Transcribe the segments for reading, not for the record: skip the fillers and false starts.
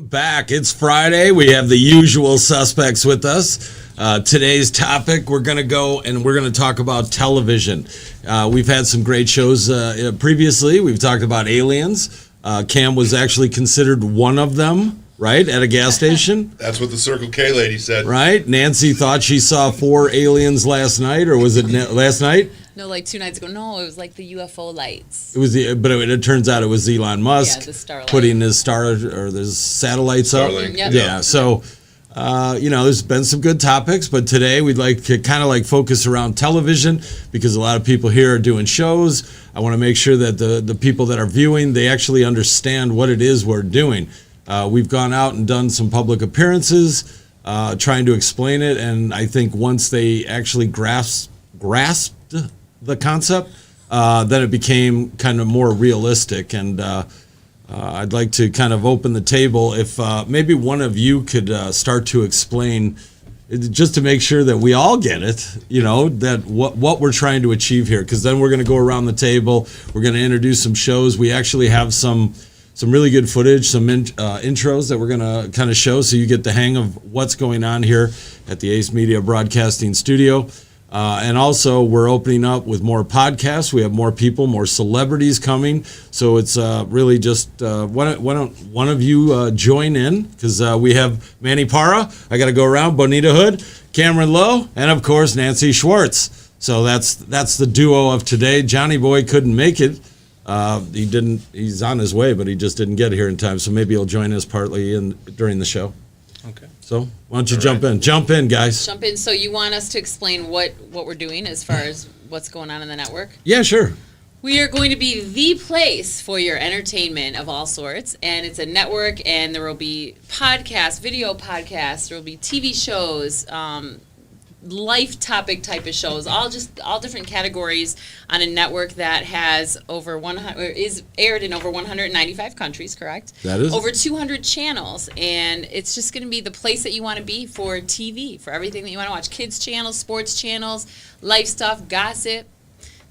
Back. It's Friday. We have the usual suspects with us. Today's topic, we're going to talk about television. We've had some great shows previously. We've talked about aliens. Cam was actually considered one of them, right, at a gas station. That's what the Circle K lady said. Right? Nancy thought she saw 4 aliens last night, or was it last night? No, like 2 nights ago. No, it was like the UFO lights. But it turns out it was Elon Musk the Starlight. putting his satellites up. Yep. Yeah. So, there's been some good topics, but today we'd like to kind of focus around television because a lot of people here are doing shows. I want to make sure that the people that are viewing, they actually understand what it is we're doing. We've gone out and done some public appearances, trying to explain it, and I think once they actually grasped the concept, then it became kind of more realistic. And I'd like to kind of open the table. If maybe one of you could start to explain, just to make sure that we all get it, that what we're trying to achieve here. Because then we're going to go around the table. We're going to introduce some shows. We actually have some really good footage, some intros that we're going to kind of show so you get the hang of what's going on here at the Ace Media Broadcasting Studio. And also, we're opening up with more podcasts. We have more people, more celebrities coming. So it's really just why don't one of you join in? Because we have Manny Parra. I got to go around. Bonita Hood, Cameron Lowe, and of course Nancy Schwartz. So that's the duo of today. Johnny Boy couldn't make it. He didn't. He's on his way, but he just didn't get here in time. So maybe he'll join us partly during the show. Okay. So why don't you jump in? Jump in, guys. Jump in. So you want us to explain what we're doing as far as what's going on in the network? Yeah, sure. We are going to be the place for your entertainment of all sorts, and it's a network, and there will be podcasts, video podcasts, there will be TV shows, life topic type of shows, all different categories on a network that has is aired in over 195 countries, correct? That is. Over 200 channels, and it's just going to be the place that you want to be for TV, for everything that you want to watch. Kids channels, sports channels, life stuff, gossip,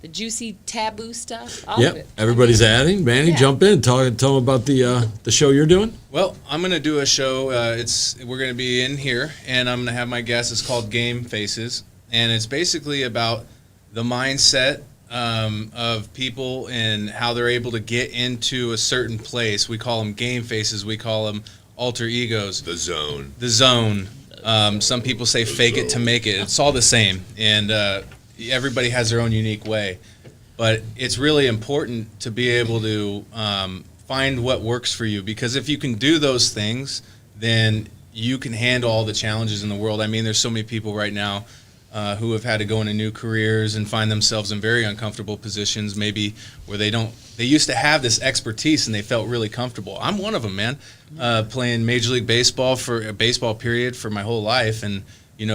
the juicy taboo stuff, all of it. Everybody's adding. Manny, jump in. Tell them about the show you're doing. Well, I'm going to do a show. We're going to be in here, and I'm going to have my guests. It's called Game Faces, and it's basically about the mindset of people and how they're able to get into a certain place. We call them game faces. We call them alter egos. The zone. The zone. Some people say fake it to make it. It's all the same, and everybody has their own unique way. But it's really important to be able to find what works for you, because if you can do those things, then you can handle all the challenges in the world. I mean, there's so many people right now who have had to go into new careers and find themselves in very uncomfortable positions, maybe where they used to have this expertise and they felt really comfortable. I'm one of them, man, playing Major League Baseball for a baseball period for my whole life, and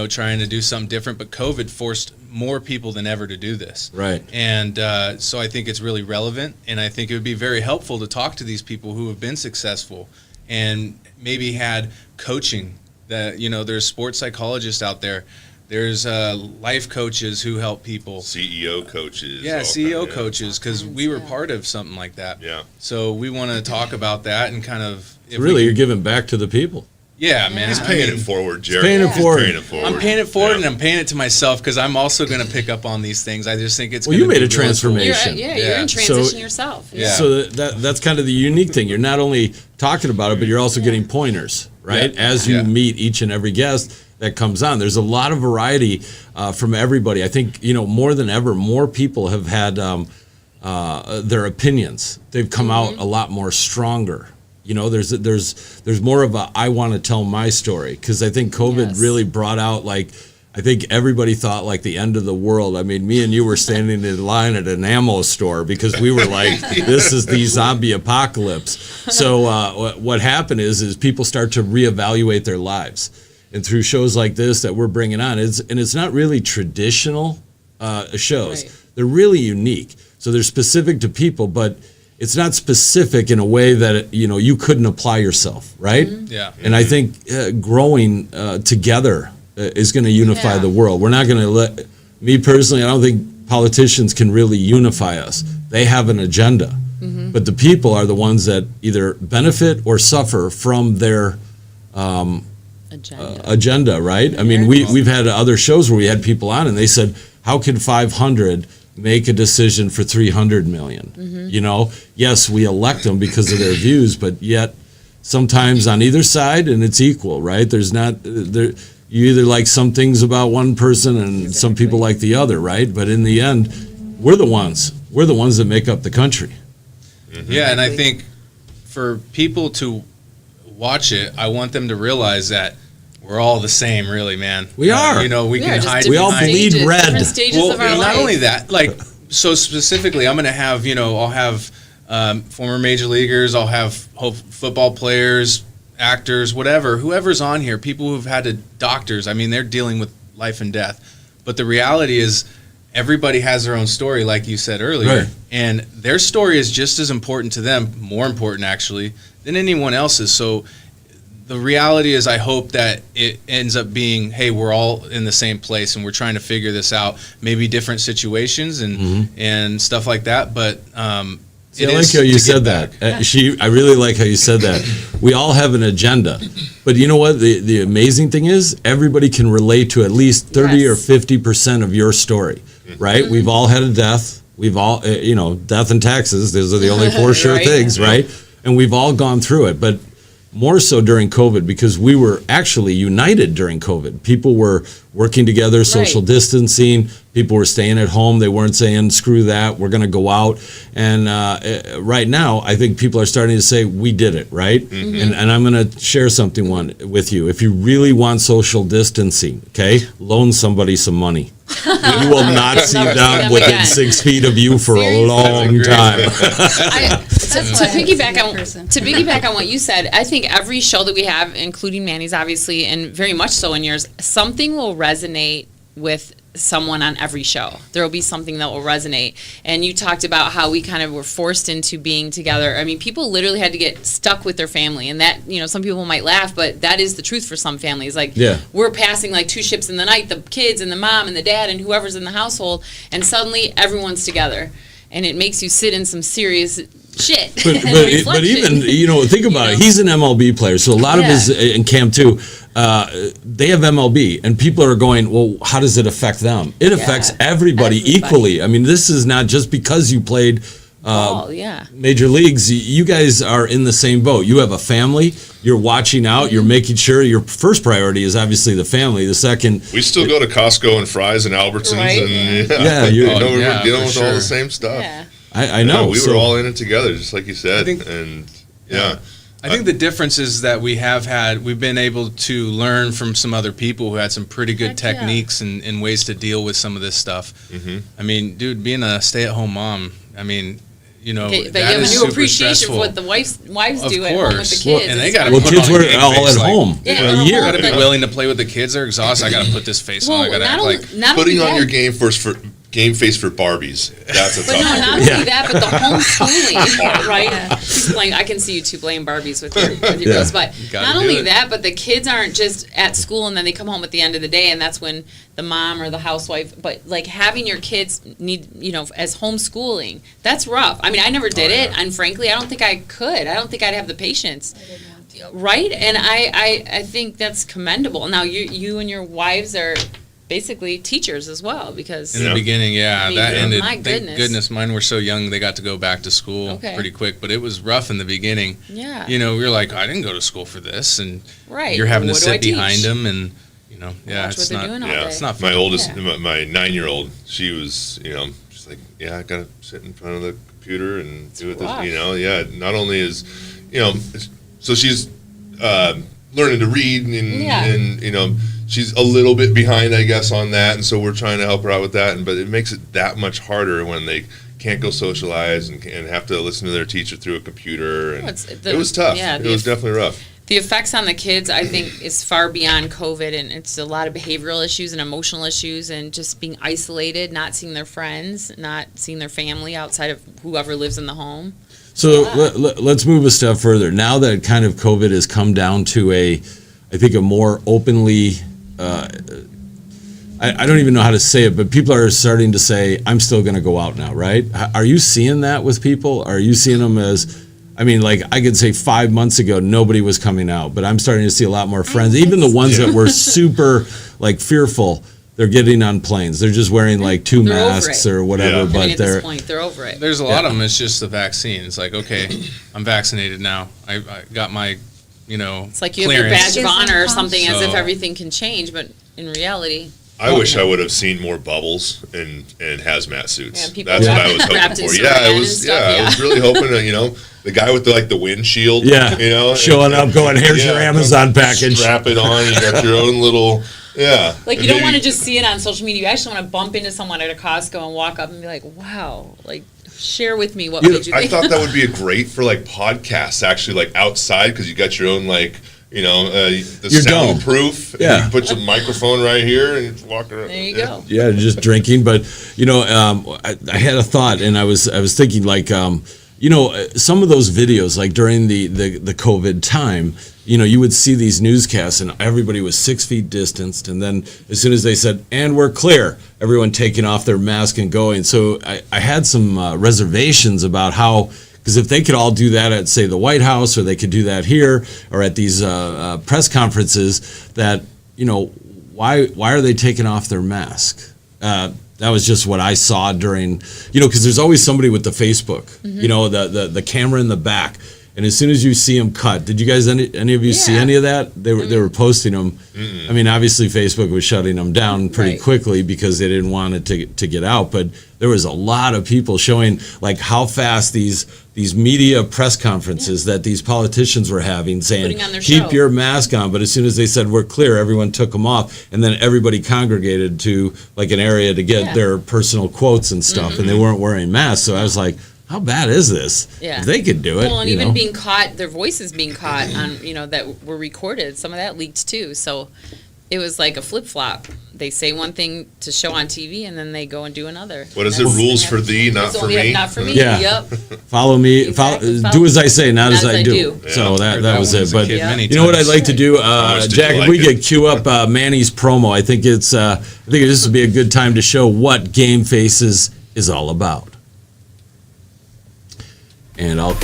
trying to do something different, but COVID forced more people than ever to do this. Right. And so I think it's really relevant, and I think it would be very helpful to talk to these people who have been successful and maybe had coaching. There's sports psychologists out there. There's life coaches who help people. CEO coaches. Yeah, CEO coaches, because we were part of something like that. Yeah. So we want to talk about that and kind of... You're giving back to the people. Yeah, man. He's paying it forward, Jerry. Paying it forward. I'm paying it forward, and I'm paying it to myself, because I'm also going to pick up on these things. I just think it's you made a transformation. You're in transition yourself. Yeah. So that's kind of the unique thing. You're not only talking about it, but you're also getting pointers, right? Yeah. As you meet each and every guest that comes on. There's a lot of variety from everybody. I think, more than ever, more people have had their opinions. They've come out a lot more stronger. There's more of a I want to tell my story, because I think COVID really brought out, I think everybody thought the end of the world. I mean, me and you were standing in line at an ammo store because we were like, this is the zombie apocalypse. So what happened is people start to reevaluate their lives. And through shows like this that we're bringing on, it's not really traditional shows. Right. They're really unique. So they're specific to people, but it's not specific in a way that you couldn't apply yourself, right? Mm-hmm. Yeah. And I think growing together is going to unify the world. We're not going to me personally, I don't think politicians can really unify us. They have an agenda. but the people are the ones that either benefit or suffer from their agenda, right? I mean, we've had other shows where we had people on and they said, how could 500 make a decision for 300 million? You know, yes, we elect them because of their views, but yet sometimes on either side, and it's equal, right? There's not there. You either like some things about one person and some people like the other, right? But in the end, we're the ones that make up the country. Yeah, and I think for people to watch it, I want them to realize that we're all the same, really, man. We are. You know, we can hide. We all behind- bleed red. Different stages Well, of our not life. only that, like, so specifically, I'm going to have, I'll have former major leaguers, I'll have football players, actors, whoever's on here, people who've had to doctors. I mean, they're dealing with life and death. But the reality is, everybody has their own story, like you said earlier. Right. And their story is just as important to them, more important actually, than anyone else's. So the reality is, I hope that it ends up being, hey, we're all in the same place and we're trying to figure this out. Maybe different situations and stuff like that. But See, I like how you said that. I really like how you said that. We all have an agenda. But you know what? The amazing thing is, everybody can relate to at least 30 or 50% of your story, right? We've all had a death. We've all, death and taxes. Those are the only four sure Right. things, right? And we've all gone through it. But more so during COVID, because we were actually united during COVID. People were working together, social distancing. People were staying at home. They weren't saying, screw that, we're going to go out. And right now, I think people are starting to say, we did it, right? And I'm going to share something with you. If you really want social distancing, okay, loan somebody some money. You will not see Never see them them within again. 6 feet of you for a Seriously? long time. To piggyback on what you said, I think every show that we have, including Manny's obviously, and very much so in yours, something will resonate with someone on every show. There will be something that will resonate. And you talked about how we kind of were forced into being together. I mean, people literally had to get stuck with their family, and that, some people might laugh, but that is the truth for some families. Like, we're passing like two ships in the night, the kids and the mom and the dad and whoever's in the household, and suddenly everyone's together. And it makes you sit in some serious shit. But even, think about it. He's an MLB player, so a lot of his, in Cam too, they have MLB, and people are going, well, how does it affect them? It affects everybody equally. I mean, this is not just because you played major leagues. You guys are in the same boat. You have a family. You're watching out. You're making sure your first priority is obviously the family. The second, we still go to Costco and Fry's and Albertsons, Right. and we're dealing with all sure. the same stuff. Yeah. I know. We were all in it together, just like you said. I think the difference is that we've been able to learn from some other people who had some pretty good techniques and ways to deal with some of this stuff. I mean, dude, being a stay-at-home mom, I mean, But you that have a is new super appreciation stressful. for what the wives Of do at home with the course. kids. And they gotta well, put kids on a were game all face, at like, home Yeah, for a they're year. home. Gotta be willing to play with the kids. They're exhausted. I gotta put this face on. I gotta act like. not Putting only on that, your game face for Barbies. That's a But tough no, one. not only that, but the homeschooling, right? She's playing. I can see you two playing Barbies with your girls, but Gotta not do only it. that, but the kids aren't just at school and then they come home at the end of the day, and that's when the mom or the housewife. But like having your kids need, as homeschooling, that's rough. I mean, I never did it, and frankly, I don't think I could. I don't think I'd have the patience. Right, and I think that's commendable. Now you and your wives are basically teachers as well, because In the beginning, I mean, that ended. my Thank goodness. goodness, mine were so young they got to go back to school pretty quick. But it was rough in the beginning. Yeah. We were like, I didn't go to school for this, and Right. you're having to What do I sit behind teach? them, and Watch it's what they're not. doing all Yeah, day. It's not my fun. oldest, Yeah. my 9-year-old, she was, she's like, I gotta sit in front of the computer and do it. rough. Not only is, so she's learning to read and she's a little bit behind, I guess, on that, and so we're trying to help her out with that. But it makes it that much harder when they can't go socialize and have to listen to their teacher through a computer. And it was tough. yeah, it was definitely rough. The effects on the kids, I think, is far beyond COVID, and it's a lot of behavioral issues and emotional issues, and just being isolated, not seeing their friends, not seeing their family outside of whoever lives in the home. So let's move a step further. Now that kind of COVID has come down to a more openly, I don't even know how to say it, but people are starting to say, I'm still going to go out now, right? Are you seeing that with people? Are you seeing them as, I mean, like I could say 5 months ago, nobody was coming out, but I'm starting to see a lot more friends, even the ones that were super like fearful. They're getting on planes. They're just wearing like 2 masks or whatever, Yeah. I mean, but at this point, they're over it. There's a lot of them. It's just the vaccine. It's like, okay, I'm vaccinated now. I got my, It's like you clearance. have your badge of honor or something, as if So- everything can change, but in reality, I wish I would have seen more bubbles and hazmat suits. Yeah, people That's what wrapped- I was hoping wrapped in for. saran Yeah, it and was. stuff, I was really hoping to, the guy with the windshield. yeah, showing up, going, here's your Amazon package. Strap it on. You got your own little. Yeah. like you And don't maybe- want to just see it on social media. You actually want to bump into someone at a Costco and walk up and be like, "Wow!" Like, share with me what made you I think. thought that would be a great for podcasts, actually, outside, because you got your own the Your dome. soundproof. Yeah. And you put your microphone right here and you walk around. There you go. Yeah, just drinking. But I had a thought, and I was thinking some of those videos, like during the COVID time, you would see these newscasts, and everybody was 6 feet distanced, and then as soon as they said, "And we're clear," everyone taking off their mask and going. So I had some reservations about how. Because if they could all do that at, say, the White House, or they could do that here, or at these press conferences, that why are they taking off their mask? That was just what I saw during, because there's always somebody with the Facebook, the camera in the back, and as soon as you see them cut, did you guys any of you see Yeah. any of that? They were posting them. I mean, obviously Facebook was shutting them down pretty Right. quickly because they didn't want it to get out, but there was a lot of people showing how fast these media press conferences that these politicians were having, saying Putting on their keep show. your mask on, but as soon as they said we're clear, everyone took them off, and then everybody congregated to an area to get their personal quotes and stuff, and they weren't wearing masks. So I was like, how bad is this? Yeah. If they could do it, Well, and even being caught, their voices being caught on, that were recorded. Some of that leaked too. So it was like a flip flop. They say one thing to show on TV, and then they go and do another. What is it? Rules for thee, not for me? Not for me. Yeah. Yep. follow me, Exactly. do as I say, not as I do. Yeah. So that That was one it. as a But kid many you know what I'd times. like to do, much did Jack? you If we like could it? cue up Manny's promo, I think this would be a good time to show what Game Faces is all about. And I'll.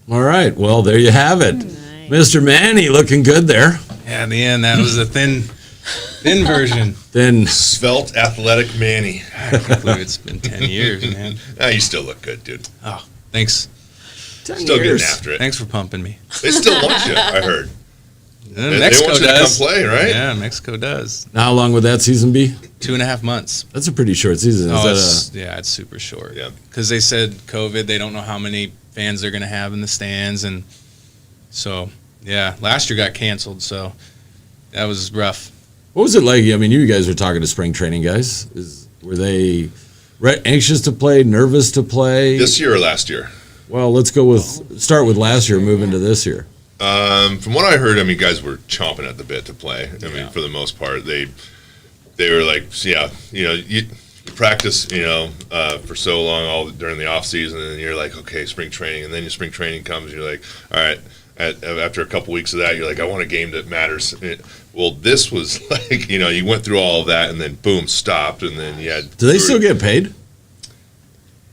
All right, well, there you have it. Mr. Manny looking good there. Yeah, in the end, that was a thin version. Then Svelte, athletic Manny. I can't believe it's been 10 years, man. You still look good, dude. Oh, thanks. 10 Still years. getting after it. Thanks for pumping me. They still want you, I heard. They Mexico want you does. to come play, right? Yeah, Mexico does. How long would that season be? 2.5 months. That's a pretty short season. Oh, Is it's super short. Yeah. Because they said COVID, they don't know how many fans they're going to have in the stands. And so, yeah, last year got canceled. So that was rough. what was it like? I mean, you guys were talking to spring training guys. Were they anxious to play, nervous to play? This year or last year? Well, let's start with last year, move into this year. From what I heard, guys were chomping at the bit to play. For the most part, they were like, yeah, you practice, for so long all during the off season, and you're like, okay, spring training, and then your spring training comes, and you're like, all right. After a couple weeks of that, you're like, I want a game that matters. Well, this was like, you went through all of that, and then boom, stopped, and then you had. Do they still get paid?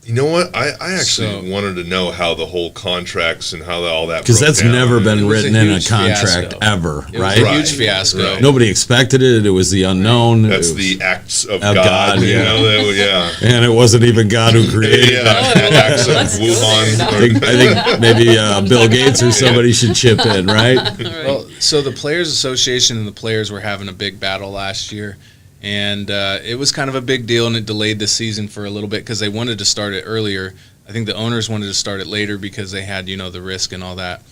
You know what? I actually So- wanted to know how the whole contracts and how all that. Because broke that's down. never been It was a written in a huge contract fiasco. ever, It was right? a Right. huge fiasco. Right. Nobody expected it. It was the unknown. That's It was- the acts of Of God. God, yeah. Yeah. and it wasn't even God who created it. Yeah. Acts of Let's go Wuhan. there. I think maybe Bill Gates or somebody should chip in, right? Well, so the Players Association and the players were having a big battle last year, and it was kind of a big deal, and it delayed the season for a little bit because they wanted to start it earlier. I think the owners wanted to start it later because they had, the risk and all that.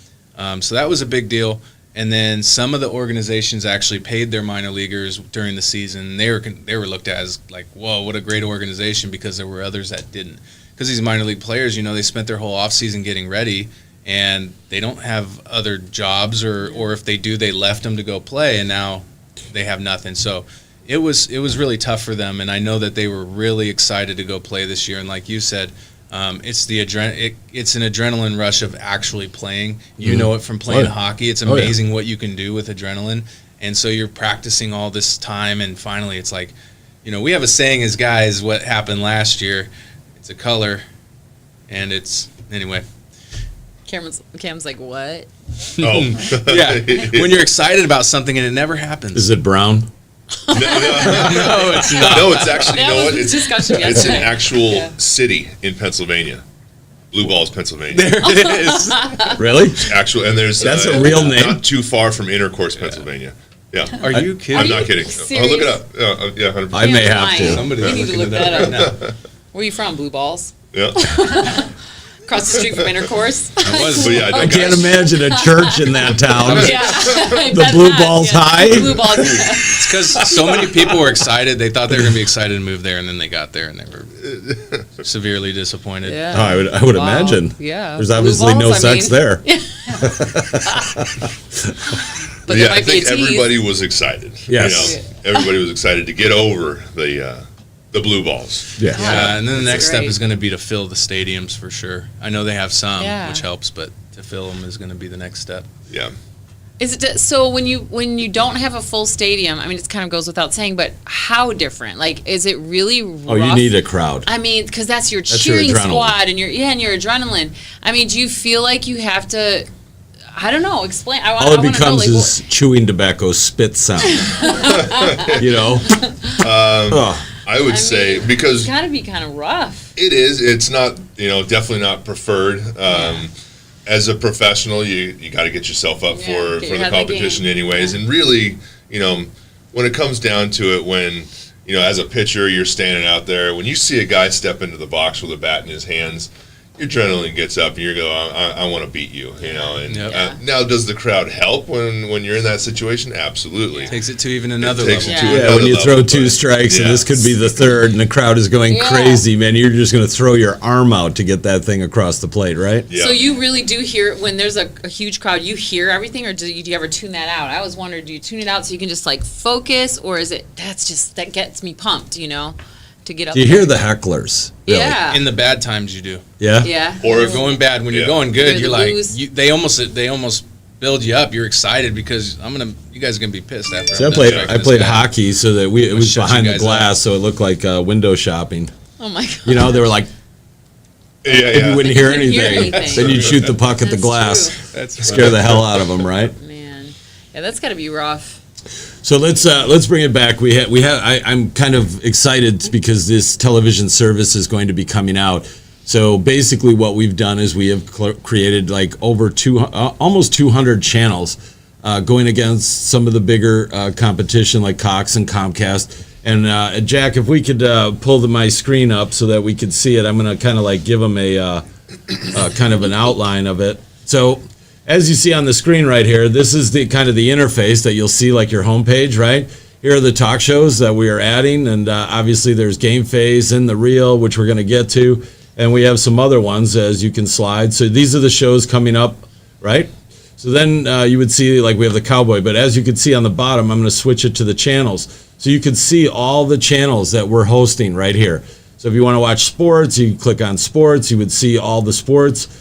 So that was a big deal. And then some of the organizations actually paid their minor leaguers during the season. They were looked at as like, whoa, what a great organization, because there were others that didn't. Because these minor league players, they spent their whole offseason getting ready, and they don't have other jobs, or if they do, they left them to go play, and now they have nothing. So it was really tough for them, and I know that they were really excited to go play this year. And like you said, it's an adrenaline rush of actually playing. You know it from playing hockey. It's amazing what you can do with adrenaline. And so you're practicing all this time, and finally it's like, we have a saying as guys, what happened last year, it's a color, and it's, anyway. Cam's like, what? Oh. Yeah, when you're excited about something and it never happens. Is it brown? No, it's not. No, it's actually, It's discussion it's yesterday. an actual city in Pennsylvania. Blue Balls, Pennsylvania. There it is. Really? Actual, and there's That's a real name? not too far from Intercourse, Pennsylvania. Yeah. Are you kidding? I'm not kidding. serious? Look it up. Yeah, 100%. I may have to. Somebody's You need to looking look it up that right now. Where are you from, Blue Balls? Yeah. Across the street from Intercourse? I was. But yeah, I can't imagine a church in that town. Yeah. The Blue Balls High? Blue Balls. It's because so many people were excited. They thought they were going to be excited to move there, and then they got there and they were severely disappointed. Yeah. Oh, I would Wow. imagine. Yeah. There's Blue obviously no balls, I sex mean. there. But yeah, there I might be a think tease. everybody was excited. Yes. Everybody was excited to get over the Blue Balls. Yeah. Yeah, and then the That's next step great. is going to be to fill the stadiums for sure. I know they have some, Yeah. which helps, but to fill them is going to be the next step. Yeah. Is it so when you don't have a full stadium? I mean, it kind of goes without saying, but how different? Like, is it really rough? Oh, you need a crowd. I mean, because that's your That's your cheering adrenaline. squad and your adrenaline. I mean, do you feel like you have to? I don't know. Explain. All it wanna becomes know, like, is chewing tobacco spit sound. I would say it's because got to be kind of rough. it is. It's not, definitely not preferred. As a professional, you got to get yourself up Yeah, for get your the head in the competition game. anyways. Yeah. And really, when it comes down to it, when, as a pitcher, you're standing out there, when you see a guy step into the box with a bat in his hands, your adrenaline gets up and you're going, I want to beat you, And Yep. now, does the crowd help when you're in that situation? Absolutely. Takes it to even another takes level. it to Yeah. Yeah, when you another throw level, two but- strikes and yeah. this could be the third and the crowd is going Yeah. crazy, man, you're just going to throw your arm out to get that thing across the plate, right? Yeah. So you really do hear when there's a huge crowd. You hear everything, or do you ever tune that out? I always wondered, do you tune it out so you can just like focus, or is it that gets me pumped, to get up? Do you there? hear the hecklers? Really? Yeah. In the bad times, you do. Yeah? Yeah. Or You're if going bad. When you're Yeah. going good, Or you're the like, booze. they almost build you up. You're excited because you guys are going to be pissed after. See, I'm I done striking played this guy. hockey so that it gonna was shut you behind the guys glass, up. so it looked like window shopping. Oh my god. They were like, yeah. you wouldn't hear You couldn't hear anything. anything. Then you'd shoot the puck at the That's glass. true. That's Scare the hell out of them, right? Man. Yeah, that's got to be rough. So let's bring it back. I'm kind of excited because this television service is going to be coming out. So basically, what we've done is we have created like over almost 200 channels, going against some of the bigger competition like Cox and Comcast. And Jack, if we could pull my screen up so that we could see it, I'm going to kind of like give them a kind of an outline of it. So, as you see on the screen right here, this is the kind of the interface that you'll see like your homepage, right? Here are the talk shows that we are adding, and obviously there's Game Phase and The Reel, which we're going to get to, and we have some other ones as you can slide. So these are the shows coming up, right? So then you would see like we have the Cowboy, but as you can see on the bottom, I'm going to switch it to the channels. So you can see all the channels that we're hosting right here. So if you want to watch sports, you click on sports, you would see all the sports.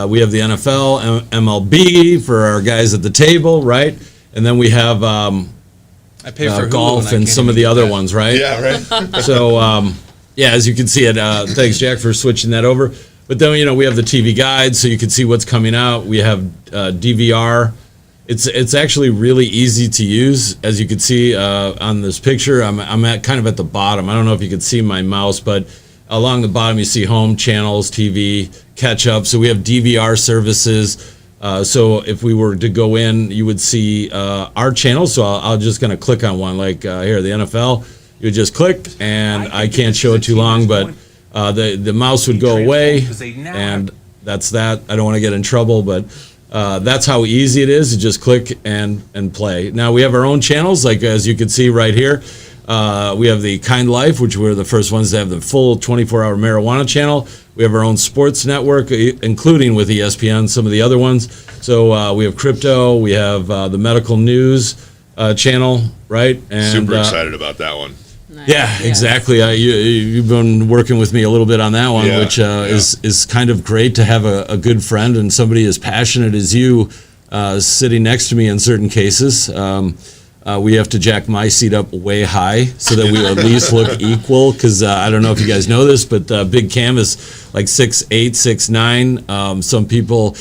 We have the NFL, MLB for our guys at the table, right? And then we have I pay for Hulu golf I and can't some of even the get other that. ones, right? Yeah, right. So, as you can see it, thanks, Jack, for switching that over. But then, we have the TV guide, so you can see what's coming out. We have DVR. It's actually really easy to use. As you can see on this picture, I'm at kind of at the bottom. I don't know if you can see my mouse, but along the bottom you see home, channels, TV, catch up. So we have DVR services. So if we were to go in, you would see our channels. So I'm just going to click on one, like here, the NFL. You would just click, and I can't show it too long, but the mouse would go away, and that's that. I don't want to get in trouble, but That's how easy it is. You just click and play. Now we have our own channels, like as you can see right here. We have the Kind Life, which we're the first ones to have the full 24-hour marijuana channel. We have our own sports network, including with ESPN, some of the other ones. So we have crypto. We have the medical news channel, right? And, Super excited about that one. Nice. Yeah, exactly. You've been working with me a little bit on that one, Yeah, which is kind of great to have a good friend and somebody as passionate as you sitting next to me in certain cases. We have to jack my seat up way high so that we at least look equal, because I don't know if you guys know this, but Big Cam is like 6'8", 6'9". Some people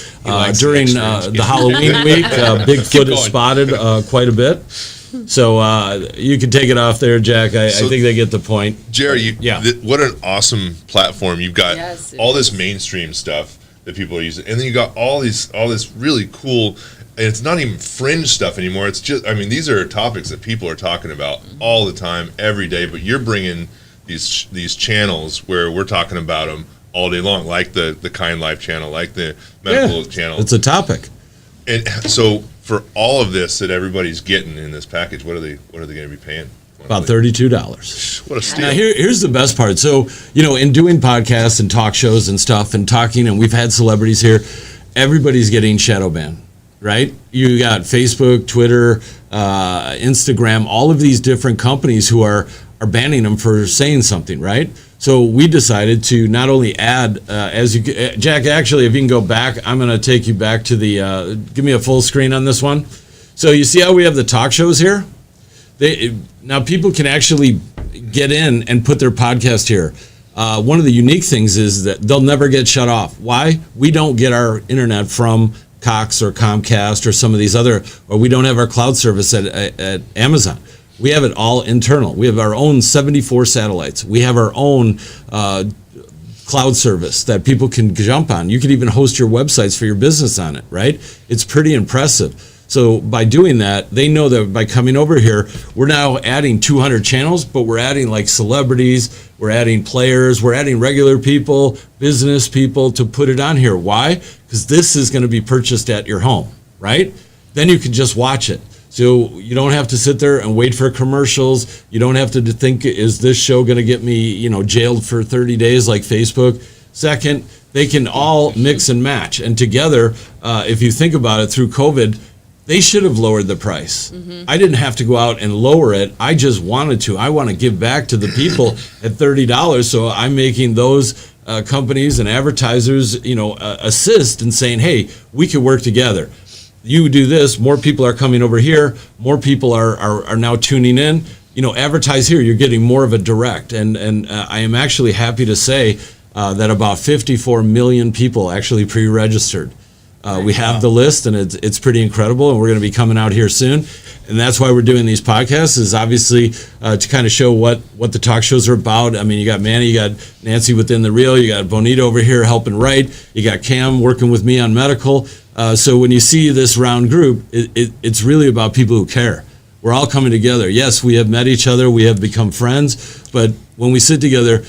during the Halloween week, Bigfoot is spotted quite a bit. So you can take it off there, Jack. I think they get the point. Jerry, Yeah. What an awesome platform. You've got Yes, it all is. this mainstream stuff that people are using, and then you got all this really cool, and it's not even fringe stuff anymore. It's just, I mean, these are topics that people are talking about all the time, every day, but you're bringing these channels where we're talking about them all day long, like the Kind Life channel, like the medical channel. It's a topic. And so for all of this that everybody's getting in this package, what are they going to be paying? About $32. What a steal. Now, here's the best part. So, in doing podcasts and talk shows and stuff and talking, and we've had celebrities here, everybody's getting shadow banned, right? You got Facebook, Twitter, Instagram, all of these different companies who are banning them for saying something, right? So we decided to not only add, Jack, actually, if you can go back, I'm going to take you back to the, give me a full screen on this one. So you see how we have the talk shows here? Now people can actually get in and put their podcast here. One of the unique things is that they'll never get shut off. Why? We don't get our internet from Cox or Comcast or some of these other, or we don't have our cloud service at Amazon. We have it all internal. We have our own 74 satellites. We have our own cloud service that people can jump on. You can even host your websites for your business on it, right? It's pretty impressive. So by doing that, they know that by coming over here, we're now adding 200 channels, but we're adding like celebrities, we're adding players, we're adding regular people, business people to put it on here. Why? Because this is going to be purchased at your home, right? Then you can just watch it. So you don't have to sit there and wait for commercials. You don't have to think, is this show going to get me, jailed for 30 days like Facebook? Second, they can all mix and match. And together, if you think about it, through COVID, they should have lowered the price. I didn't have to go out and lower it. I just wanted to. I want to give back to the people at $30. So I'm making those companies and advertisers, assist in saying, hey, we could work together. You do this, more people are coming over here, more people are now tuning in. Advertise here, you're getting more of a direct. And I am actually happy to say that about 54 million people actually pre-registered. We have the list, and it's pretty incredible, and we're going to be coming out here soon. And that's why we're doing these podcasts, is obviously to kind of show what the talk shows are about. I mean, you got Manny, you got Nancy within the reel, you got Bonita over here helping write, you got Cam working with me on medical. So when you see this round group, it's really about people who care. We're all coming together. Yes, we have met each other, we have become friends, but when we sit together,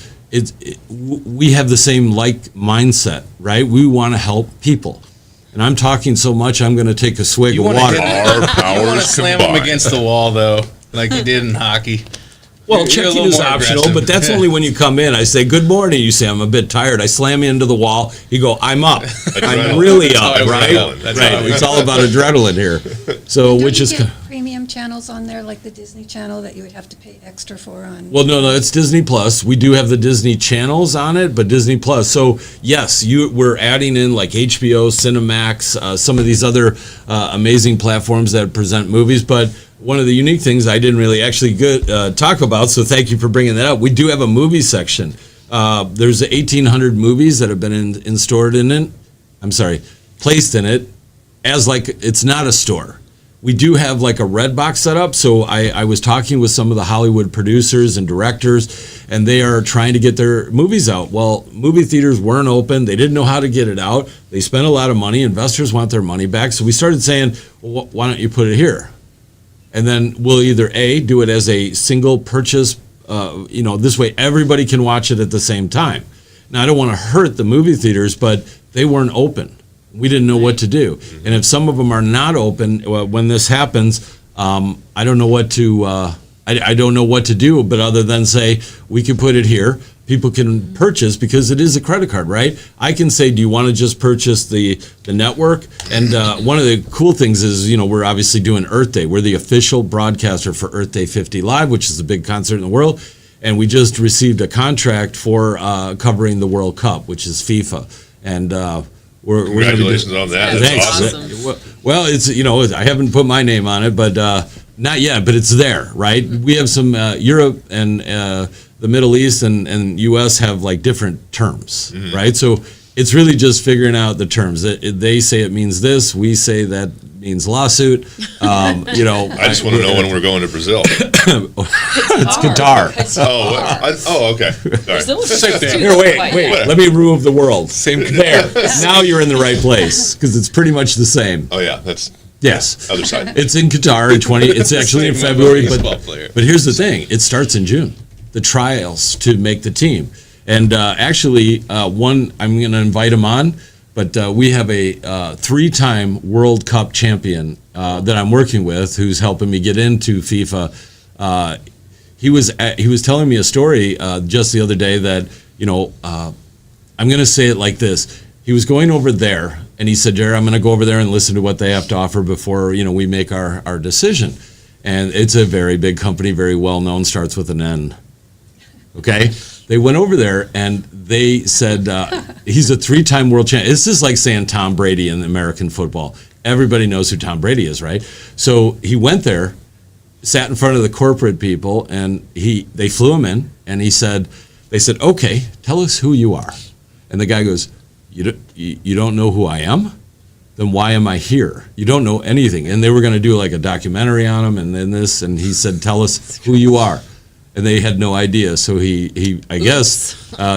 we have the same mindset, right? We want to help people. And I'm talking so much, I'm going to take a swig of water. Our powers You want to slam them combined. against the wall, though, like you did in hockey. Well, You're a checking little is more optional, aggressive. but that's only when you come in. I say, good morning. You say, I'm a bit tired. I slam you into the wall. You go, I'm up. I'm really how up, I right? roll. That's how I Right. It's all about adrenaline here. So, Don't which you is... get premium channels on there, like the Disney Channel that you would have to pay extra for on? Well, no, it's Disney Plus. We do have the Disney channels on it, but Disney Plus. So yes, we're adding in like HBO, Cinemax, some of these other amazing platforms that present movies. But one of the unique things I didn't really actually talk about, so thank you for bringing that up. We do have a movie section. There's 1,800 movies that have been stored in it. Placed in it as like it's not a store. We do have like a red box set up. So I was talking with some of the Hollywood producers and directors, and they are trying to get their movies out. Well, movie theaters weren't open. They didn't know how to get it out. They spent a lot of money. Investors want their money back. So we started saying, well, why don't you put it here? And then we'll either do it as a single purchase, this way everybody can watch it at the same time. Now, I don't want to hurt the movie theaters, but they weren't open. We didn't know what to do. And if some of them are not open, when this happens, I don't know what to I don't know what to do, but other than say we can put it here. People can purchase because it is a credit card, right? I can say, do you want to just purchase the network? And one of the cool things is, we're obviously doing Earth Day. We're the official broadcaster for Earth Day 50 Live, which is the big concert in the world. And we just received a contract for covering the World Cup, which is FIFA. And we're Congratulations on that. That's thanks. awesome. Well, it's I haven't put my name on it, but not yet. But it's there, right? We have some Europe and the Middle East and U.S. have like different terms, right? So it's really just figuring out the terms. They say it means this. We say that means lawsuit. I just want to know when we're going to Brazil. It's Qatar. Okay. Sorry. Here, wait. Let me remove the world. Same there. Now you're in the right place because it's pretty much the same. Oh yeah, that's Yes. other side. It's in Qatar in 20. It's actually in February, but here's the thing. It starts in June. The trials to make the team. And actually, I'm going to invite him on, but we have a 3-time World Cup champion that I'm working with who's helping me get into FIFA. He was telling me a story just the other day that, I'm going to say it like this. He was going over there, and he said, Jerry, I'm going to go over there and listen to what they have to offer before, we make our decision. And it's a very big company, very well-known, starts with an N. Okay, they went over there and they said he's a 3-time world champion. This is like saying Tom Brady in American football. Everybody knows who Tom Brady is, right? So he went there, sat in front of the corporate people, and they flew him in, and they said, okay, tell us who you are. And the guy goes, you don't know who I am? Then why am I here? You don't know anything. And they were going to do like a documentary on him, and then this, and he said, tell us who you are. And they had no idea. So he I guess,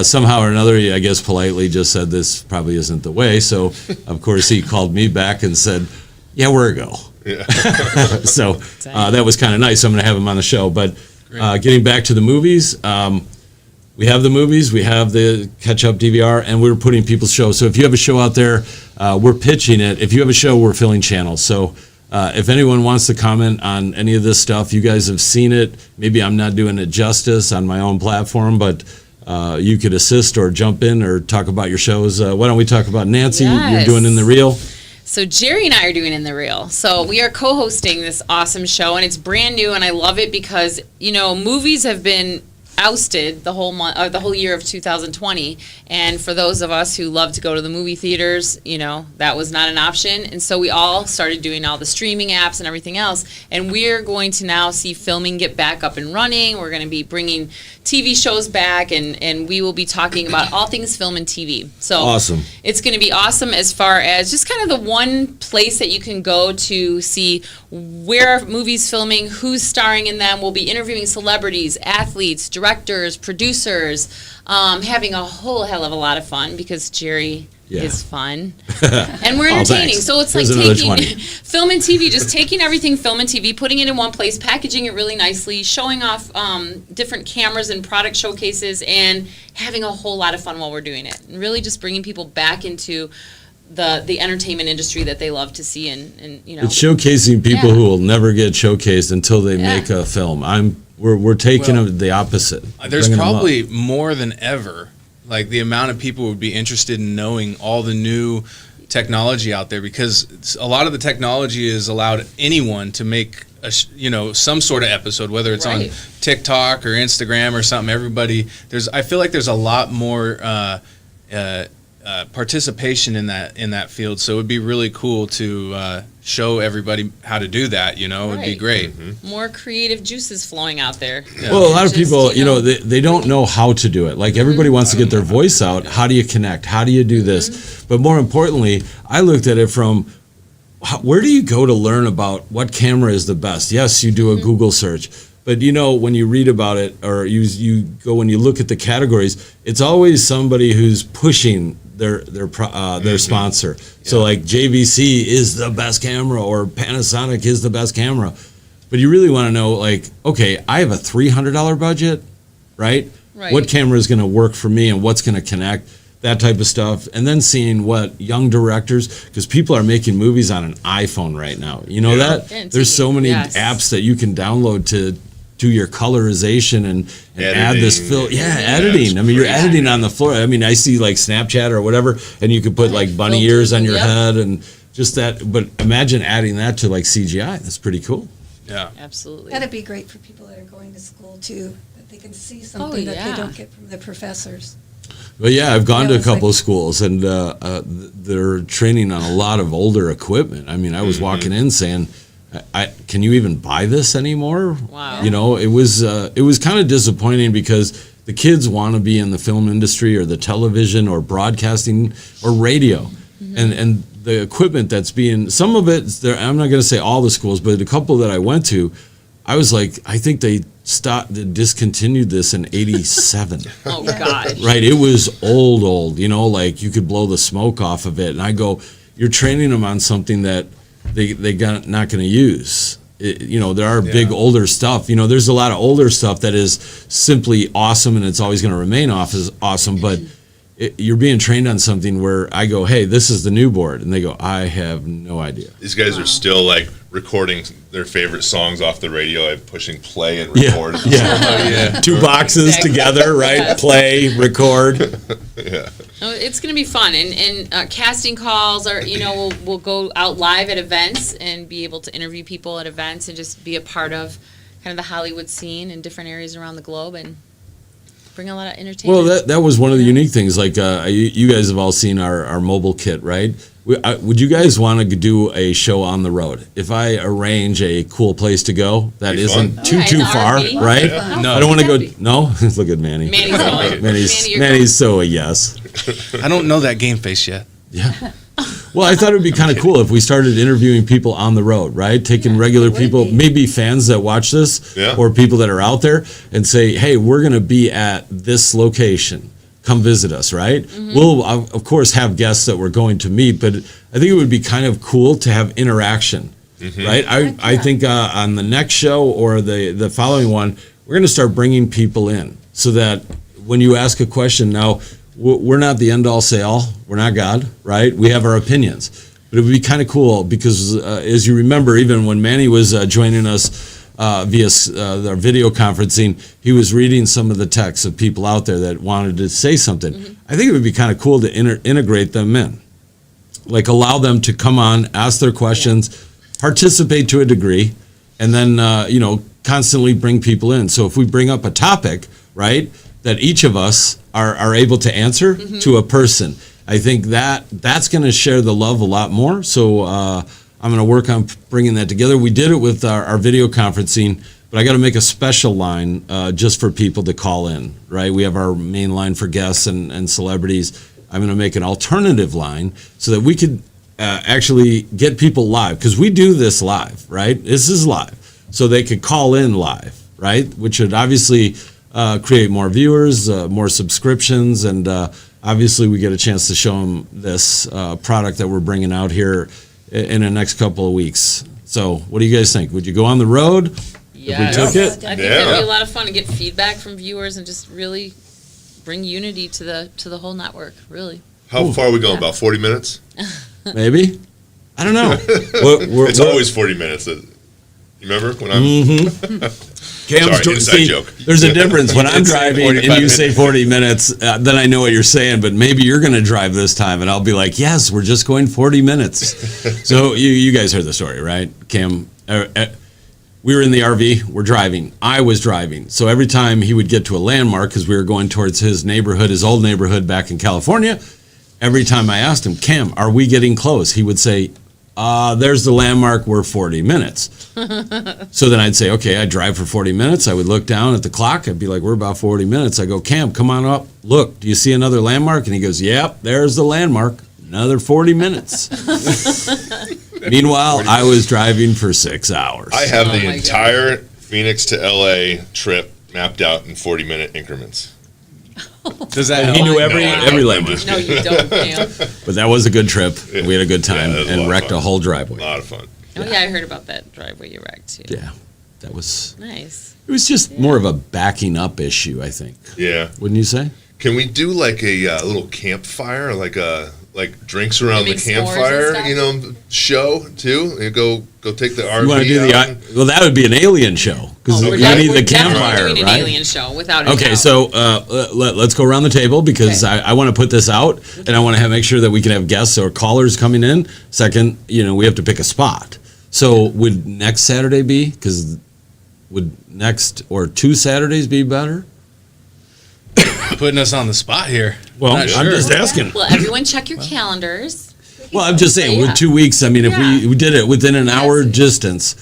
somehow or another, I guess politely just said this probably isn't the way. So, of course, he called me back and said, yeah, we're a go. Yeah. So that was kind of nice. I'm going to have him on the show. But getting back to the movies, we have the movies, we have the catch-up DVR, and we're putting people's shows. So if you have a show out there, we're pitching it. If you have a show, we're filling channels. So if anyone wants to comment on any of this stuff, you guys have seen it. Maybe I'm not doing it justice on my own platform, but you could assist or jump in or talk about your shows. Why don't we talk about Nancy? Yes. You're doing In the Reel. So Jerry and I are doing In the Reel. So we are co-hosting this awesome show, and it's brand new, and I love it because, movies have been ousted the whole month, or the whole year of 2020, and for those of us who love to go to the movie theaters, that was not an option, and so we all started doing all the streaming apps and everything else, and we're going to now see filming get back up and running. We're going to be bringing TV shows back, and we will be talking about all things film and TV. So Awesome. It's going to be awesome as far as just kind of the one place that you can go to see where are movies filming, who's starring in them. We'll be interviewing celebrities, athletes, directors, producers, having a whole hell of a lot of fun because Jerry is fun. And we're entertaining. Thanks. So it's Here's like another taking 20. film and TV, just taking everything film and TV, putting it in one place, packaging it really nicely, showing off different cameras and product showcases, and having a whole lot of fun while we're doing it. And really just bringing people back into the entertainment industry that they love to see, and It's showcasing people who will never get showcased until they make a film. We're taking the opposite. There's Bringing them up. probably more than ever, like the amount of people would be interested in knowing all the new technology out there, because a lot of the technology has allowed anyone to make some sort of episode, whether it's on TikTok or Instagram or something. I feel like there's a lot more participation in that field, so it would be really cool to show everybody how to do that. It would be great. More creative juices flowing out there. Well, a lot of people, they don't know how to do it. Like everybody wants to get their voice out. How do you connect? How do you do this? But more importantly, I looked at it from where do you go to learn about what camera is the best? Yes, you do a Google search. But when you read about it, or you go and you look at the categories, it's always somebody who's pushing their sponsor. So like JVC is the best camera, or Panasonic is the best camera. But you really want to know, like, okay, I have a $300 budget, right? What camera is going to work for me and what's going to connect? that type of stuff, and then seeing what young directors, because people are making movies on an iPhone right now. You know that? And There's so many yes. apps that you can download to do your colorization and add this Editing. editing. I mean, you're editing on the floor. I mean, I see like Snapchat or whatever, and you could put like bunny ears on your Yep. head and just that. But imagine adding that to like CGI. That's pretty cool. Yeah. Absolutely. That'd be great for people that are going to school too, that they can see something that yeah. they don't get from the professors. But yeah, I've gone Yeah, to a it's like- couple of schools, and they're training on a lot of older equipment. I mean, I was walking in saying, "Can you even buy this anymore?" Wow. You know, it was kind of disappointing because the kids want to be in the film industry or the television or broadcasting or radio, and the equipment that's being, some of it there. I'm not going to say all the schools, but a couple that I went to, I was like, I think they discontinued this in '87. Oh gosh. Right, it was old, you know, like you could blow the smoke off of it. And I go, you're training them on something that they got not going to use. You know, there are big older stuff. You know, there's a lot of older stuff that is simply awesome, and it's always going to remain awesome. But you're being trained on something where I go, hey, this is the new board, and they go, I have no idea. These guys are still like recording their favorite songs off the radio and pushing play and Yeah, record. yeah. Two boxes Exactly. together, right? Yes. Play, record. Yeah. Oh, it's going to be fun, and casting calls are, you know, we'll go out live at events and be able to interview people at events and just be a part of kind of the Hollywood scene in different areas around the globe and bring a lot of entertainment. Well, that was one of the unique things. Like you guys have all seen our mobile kit, right? Would you guys want to do a show on the road? If I arrange a cool place to go that Be isn't fun. too Yeah, too an far, RV. right? Yeah. No. I don't want to go. Happy. No, look at Manny. Manny's going. Manny's Manny, you're so a yes. I don't know that game face yet. Yeah. Well, I thought it would be kind of cool if we started interviewing people on the road, right? Taking regular it would people, be. maybe fans that watch this, Yeah. or people that are out there, and say, "Hey, we're going to be at this location. Come visit us," right? We'll of course have guests that we're going to meet, but I think it would be kind of cool to have interaction, right? I think on the next show or the following one, we're going to start bringing people in so that when you ask a question now. We're not the end-all say-all. We're not God, right? We have our opinions. But it would be kind of cool because, as you remember, even when Manny was joining us via our video conferencing, he was reading some of the texts of people out there that wanted to say something. I think it would be kind of cool to integrate them in. Like allow them to come on, ask their questions, participate to a degree, and then, constantly bring people in. So if we bring up a topic, right, that each of us are able to answer to a person. I think that's going to share the love a lot more. So I'm going to work on bringing that together. We did it with our video conferencing, but I got to make a special line just for people to call in, right? We have our main line for guests and celebrities. I'm going to make an alternative line so that we could actually get people live, because we do this live, right? This is live. So they could call in live, right? Which would obviously create more viewers, more subscriptions, and obviously we get a chance to show them this product that we're bringing out here in the next couple of weeks. So what do you guys think? Would you go on the road Yeah, if we took it? I think Yeah. that'd be a lot of fun to get feedback from viewers and just really bring unity to the whole network. Really. How far are we going? About 40 minutes? Maybe? I don't know. It's always 40 minutes. You remember when I'm... Cam's Sorry, inside joke. There's a difference when I'm It's driving 45 and you minutes. say 40 minutes, then I know what you're saying, but maybe you're going to drive this time and I'll be like, yes, we're just going 40 minutes. So you guys heard the story, right? Cam, we were in the RV, we're driving. I was driving. So every time he would get to a landmark, because we were going towards his neighborhood, his old neighborhood back in California, every time I asked him, Cam, are we getting close? He would say, there's the landmark, we're 40 minutes. So then I'd say, okay, I drive for 40 minutes. I would look down at the clock. I'd be like, we're about 40 minutes. I go, Cam, come on up. Look, do you see another landmark? And he goes, yep, there's the landmark. Another 40 minutes. Meanwhile, I was driving for 6 hours. I have Oh the my entire Phoenix to LA trip mapped out in 40-minute increments. Does that He help? knew every I'm landmark. just No, kidding. you don't, Cam. But that was a good trip. We had a good time Yeah, that was a and lot of wrecked fun. a whole A driveway. lot of fun. Oh yeah, I heard about that driveway you wrecked too. Yeah, that was. Nice. It was just more of a backing up issue, I think. Yeah. Wouldn't you say? Can we do like a little campfire, like drinks around the Make s'mores and campfire, stuff? show too? And go take the RV You want to do out. well, that would be an alien show because We're you def- need we're the definitely campfire, doing an right? alien show without a Okay, doubt. so let's go around the table because Okay. I want to put this out and I want to make sure that we can have guests or callers coming in. Second, we have to pick a spot. So would next Saturday be? Because would next or 2 Saturdays be better? Putting us on the spot here. Well, Not I'm sure. just asking. Well, everyone check your calendars. Well, I'm just saying, Yeah. with 2 weeks, I mean, if Yeah. we did it within an hour Yes. distance,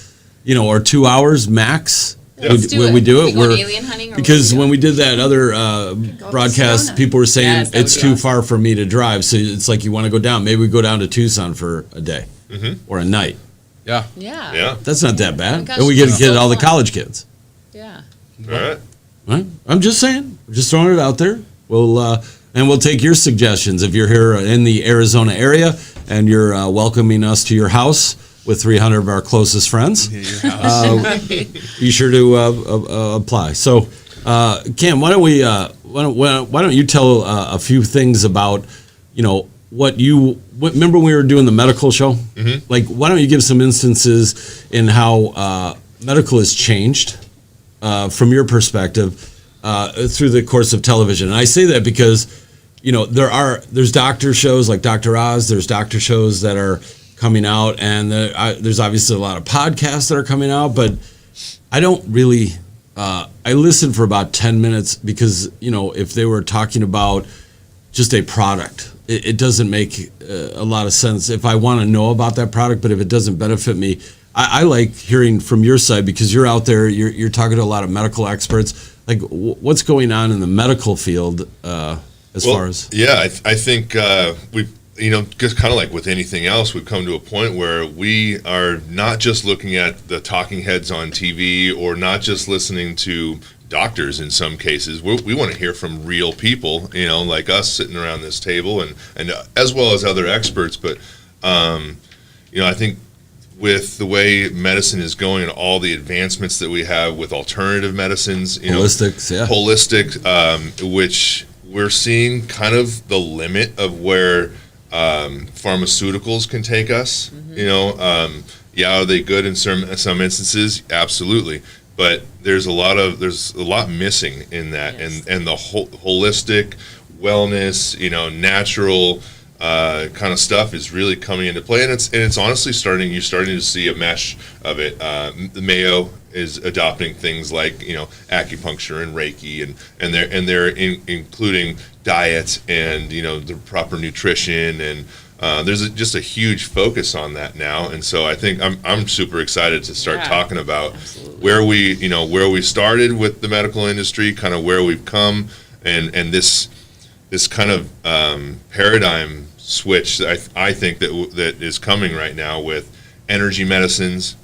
or 2 hours max, Let's do when it. we do We it, going alien hunting or because what when we did that other to broadcast, Sedona. people were saying Yes, that would it's be too awesome. far for me to drive. So it's like you want to go down. Maybe we go down to Tucson for a day or a night. Yeah. Yeah. Yeah. That's not that bad. Oh gosh, And we get that's get so all the fun. college kids. Yeah. All right. Right? I'm just saying. We're just throwing it out there. We'll take your suggestions if you're here in the Arizona area and you're welcoming us to your house with 300 of our closest friends. Be sure to apply. So, Cam, why don't you tell a few things about remember when we were doing the medical show? Mm-hmm. Like, why don't you give some instances in how medical has changed from your perspective through the course of television? And I say that because there's doctor shows like Dr. Oz. There's doctor shows that are coming out, and there's obviously a lot of podcasts that are coming out. But I don't really. I listen for about 10 minutes because if they were talking about just a product, it doesn't make a lot of sense if I want to know about that product. But if it doesn't benefit me, I like hearing from your side because you're out there. You're talking to a lot of medical experts. Like, what's going on in the medical field as far as? Yeah, I think we've, just kind of like with anything else, we've come to a point where we are not just looking at the talking heads on TV or not just listening to doctors in some cases. We want to hear from real people, like us sitting around this table and as well as other experts. But, I think with the way medicine is going and all the advancements that we have with alternative medicines, Holistics, yeah. Which we're seeing kind of the limit of where pharmaceuticals can take us. Are they good in some instances? Absolutely, but there's a lot missing in that, Yes. and the holistic wellness, natural kind of stuff is really coming into play, and it's honestly you're starting to see a mesh of it. The Mayo is adopting things like acupuncture and Reiki, and they're including diet and the proper nutrition, and there's just a huge focus on that now. And so I think I'm super excited to start talking about absolutely. where we started with the medical industry, kind of where we've come, and this kind of paradigm switch that I think that is coming right now with energy medicines,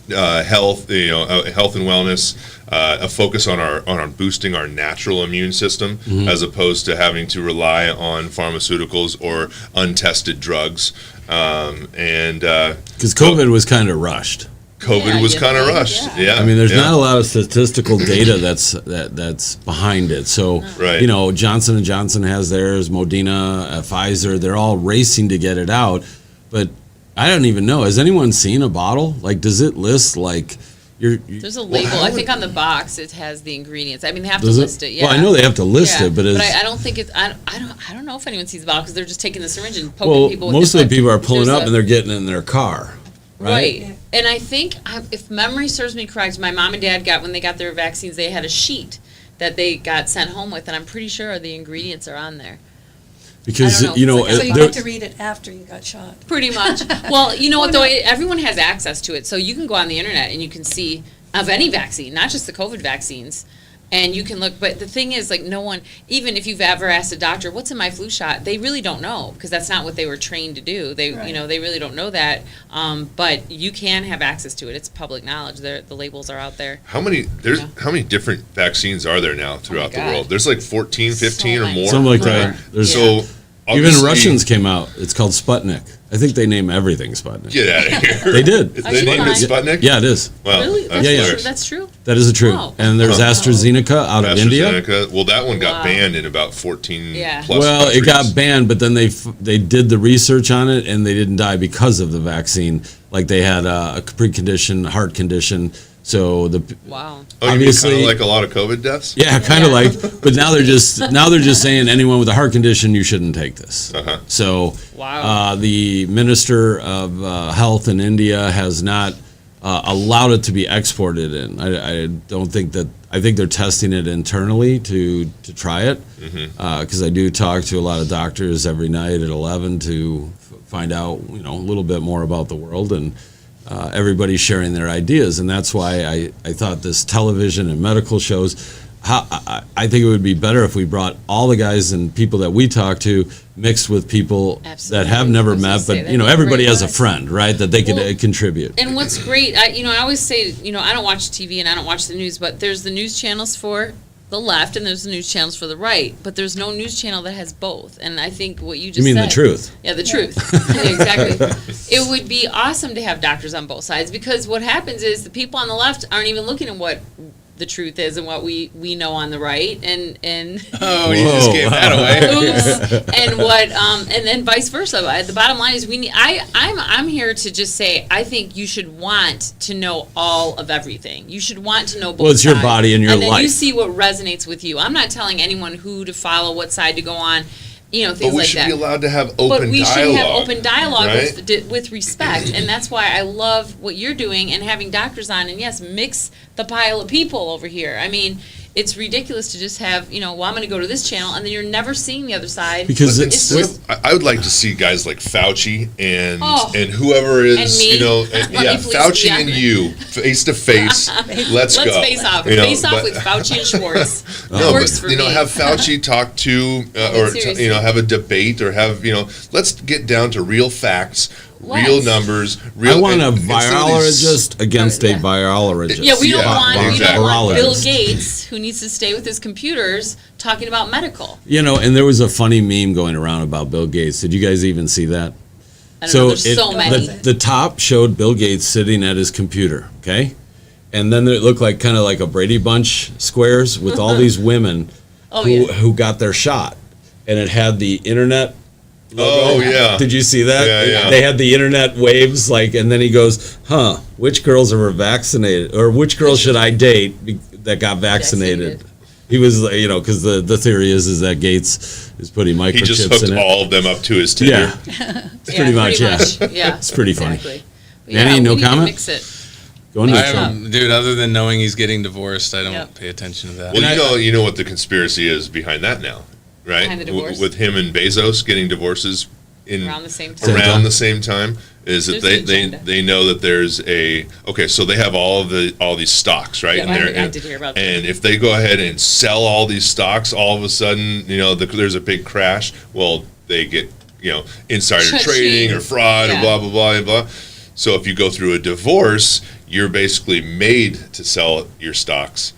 health, health and wellness, a focus on boosting our natural immune system, as opposed to having to rely on pharmaceuticals or untested drugs. Because COVID was kind of rushed. COVID Yeah, was you kind of think, rushed. yeah. Yeah, I mean, there's yeah. not a lot of statistical data that's behind it. So, Right. Johnson and Johnson has theirs, Modena, Pfizer. They're all racing to get it out. But I don't even know. Has anyone seen a bottle? Like, does it list like There's a label. I think on the box it has the ingredients. I mean, they have to Does it? list it. Yeah. Well, I know they have to list it, but it's I don't think it's. I don't know if anyone sees the bottle because they're just taking the syringe and poking well, people. With most it, of the but people are pulling there's up and they're getting in their car, right? Right. Yeah. And I think, if memory serves me correct, my mom and dad when they got their vaccines, they had a sheet that they got sent home with, and I'm pretty sure the ingredients are on there. Because I don't know. So you there- had to read it after you got shot. Pretty much. Well, you know what, Oh, though? no. Everyone has access to it. So you can go on the internet and you can see of any vaccine, not just the COVID vaccines. And you can look, but the thing is, like, no one, even if you've ever asked a doctor, what's in my flu shot, they really don't know because that's not what they were trained to do. They, Right. they really don't know that. But you can have access to it. It's public knowledge. The labels are out there. How many different vaccines are there now throughout the God. world? There's like 14, 15 So or many. more. something like More. that. There's So even obviously- Russians came out. It's called Sputnik. I think they name everything Sputnik. Get out of here. They did. They named it Sputnik? Yeah, it is. Wow. Really? That's Yeah, yeah. hilarious. That's true. That is true. Wow. And there's AstraZeneca out of India. AstraZeneca. Well, that one got Wow. banned in about 14 Yeah. plus Well, countries. it got banned, but then they did the research on it, and they didn't die because of the vaccine. Like they had a precondition, heart condition. So Wow. Oh, you mean obviously- kind of like a lot of COVID deaths? yeah, kind of Yeah. like. But now they're just saying anyone with a heart condition, you shouldn't take this. Uh-huh. So Wow. the minister of health in India has not allowed it to be exported in. I don't think that. I think they're testing it internally to try it because I do talk to a lot of doctors every night at 11 to find out a little bit more about the world, and everybody's sharing their ideas, and that's why I thought this television and medical shows. I think it would be better if we brought all the guys and people that we talk to mixed with people Absolutely. that have never I was gonna met, say, but that'd be everybody great. has a friend, right, that they could Well, contribute. And what's great, I always say, I don't watch TV and I don't watch the news, but there's the news channels for the left and there's the news channels for the right, but there's no news channel that has both. And I think what you just You mean said, the truth? Yeah, the truth. Yeah, exactly. It would be awesome to have doctors on both sides, because what happens is the people on the left aren't even looking at what the truth is and what we know on the right, and Oh, you just gave that away. oops, and what and then vice versa. The bottom line is I'm here to just say I think you should want to know all of everything. You should want to know both Well, it's your sides. body and your and then life. you see what resonates with you. I'm not telling anyone who to follow, what side to go on, things But we like should that. be allowed to have open But we dialogue. should have open dialogue right? with respect, and that's why I love what you're doing and having doctors on. And yes, mix the pile of people over here. I mean, it's ridiculous to just have well, I'm going to go to this channel, and then you're never seeing the other side. Because But it's I would like to see guys like Fauci and Oh. and whoever is And me. and, Let yeah, me please Fauci be and on. you face to face. Let's go. face off. You know, Face off but- with Fauci and Schwartz. No, Works but for me. have Fauci talk to or seriously. have a debate or have let's get down to real facts, real Let's. numbers. I Real. want a and instead of these- virologist against a Yeah. virologist. Yeah, we don't Yeah, want exactly. Bill Virologist. Gates, who needs to stay with his computers, talking about medical. And there was a funny meme going around about Bill Gates. Did you guys even see that? I don't know, there's so many. The top showed Bill Gates sitting at his computer, okay? And then it looked like kind of like a Brady Bunch squares with all these women Oh, who, yeah. who got their shot. And it had the internet logo. Oh yeah. Did you see that? Yeah, yeah. They had the internet waves, and then he goes, which girls are vaccinated? Or which girls should I date that got vaccinated? He was, because the theory is that Gates is putting He microchips just hooked in it. all of them up to his Tinder. Yeah, pretty much, yeah. Yeah, It's pretty funny. exactly. But Danny, yeah, no we need to comment? mix it. Go into I the show. haven't- dude, other than knowing he's getting divorced, I don't Yep. pay attention to that. Well, you know what the conspiracy is behind that now, right? Behind the divorce? With him and Bezos getting divorces Around the same time. around the same time, is that There's they an agenda. they know that there's so they have all these stocks, right? Yeah, And I did hear about that. and if they go ahead and sell all these stocks, all of a sudden, there's a big crash. Well, they get insider Cha-ching. trading or fraud or Yeah. blah blah blah and blah. So if you go through a divorce, you're basically made to sell your stocks.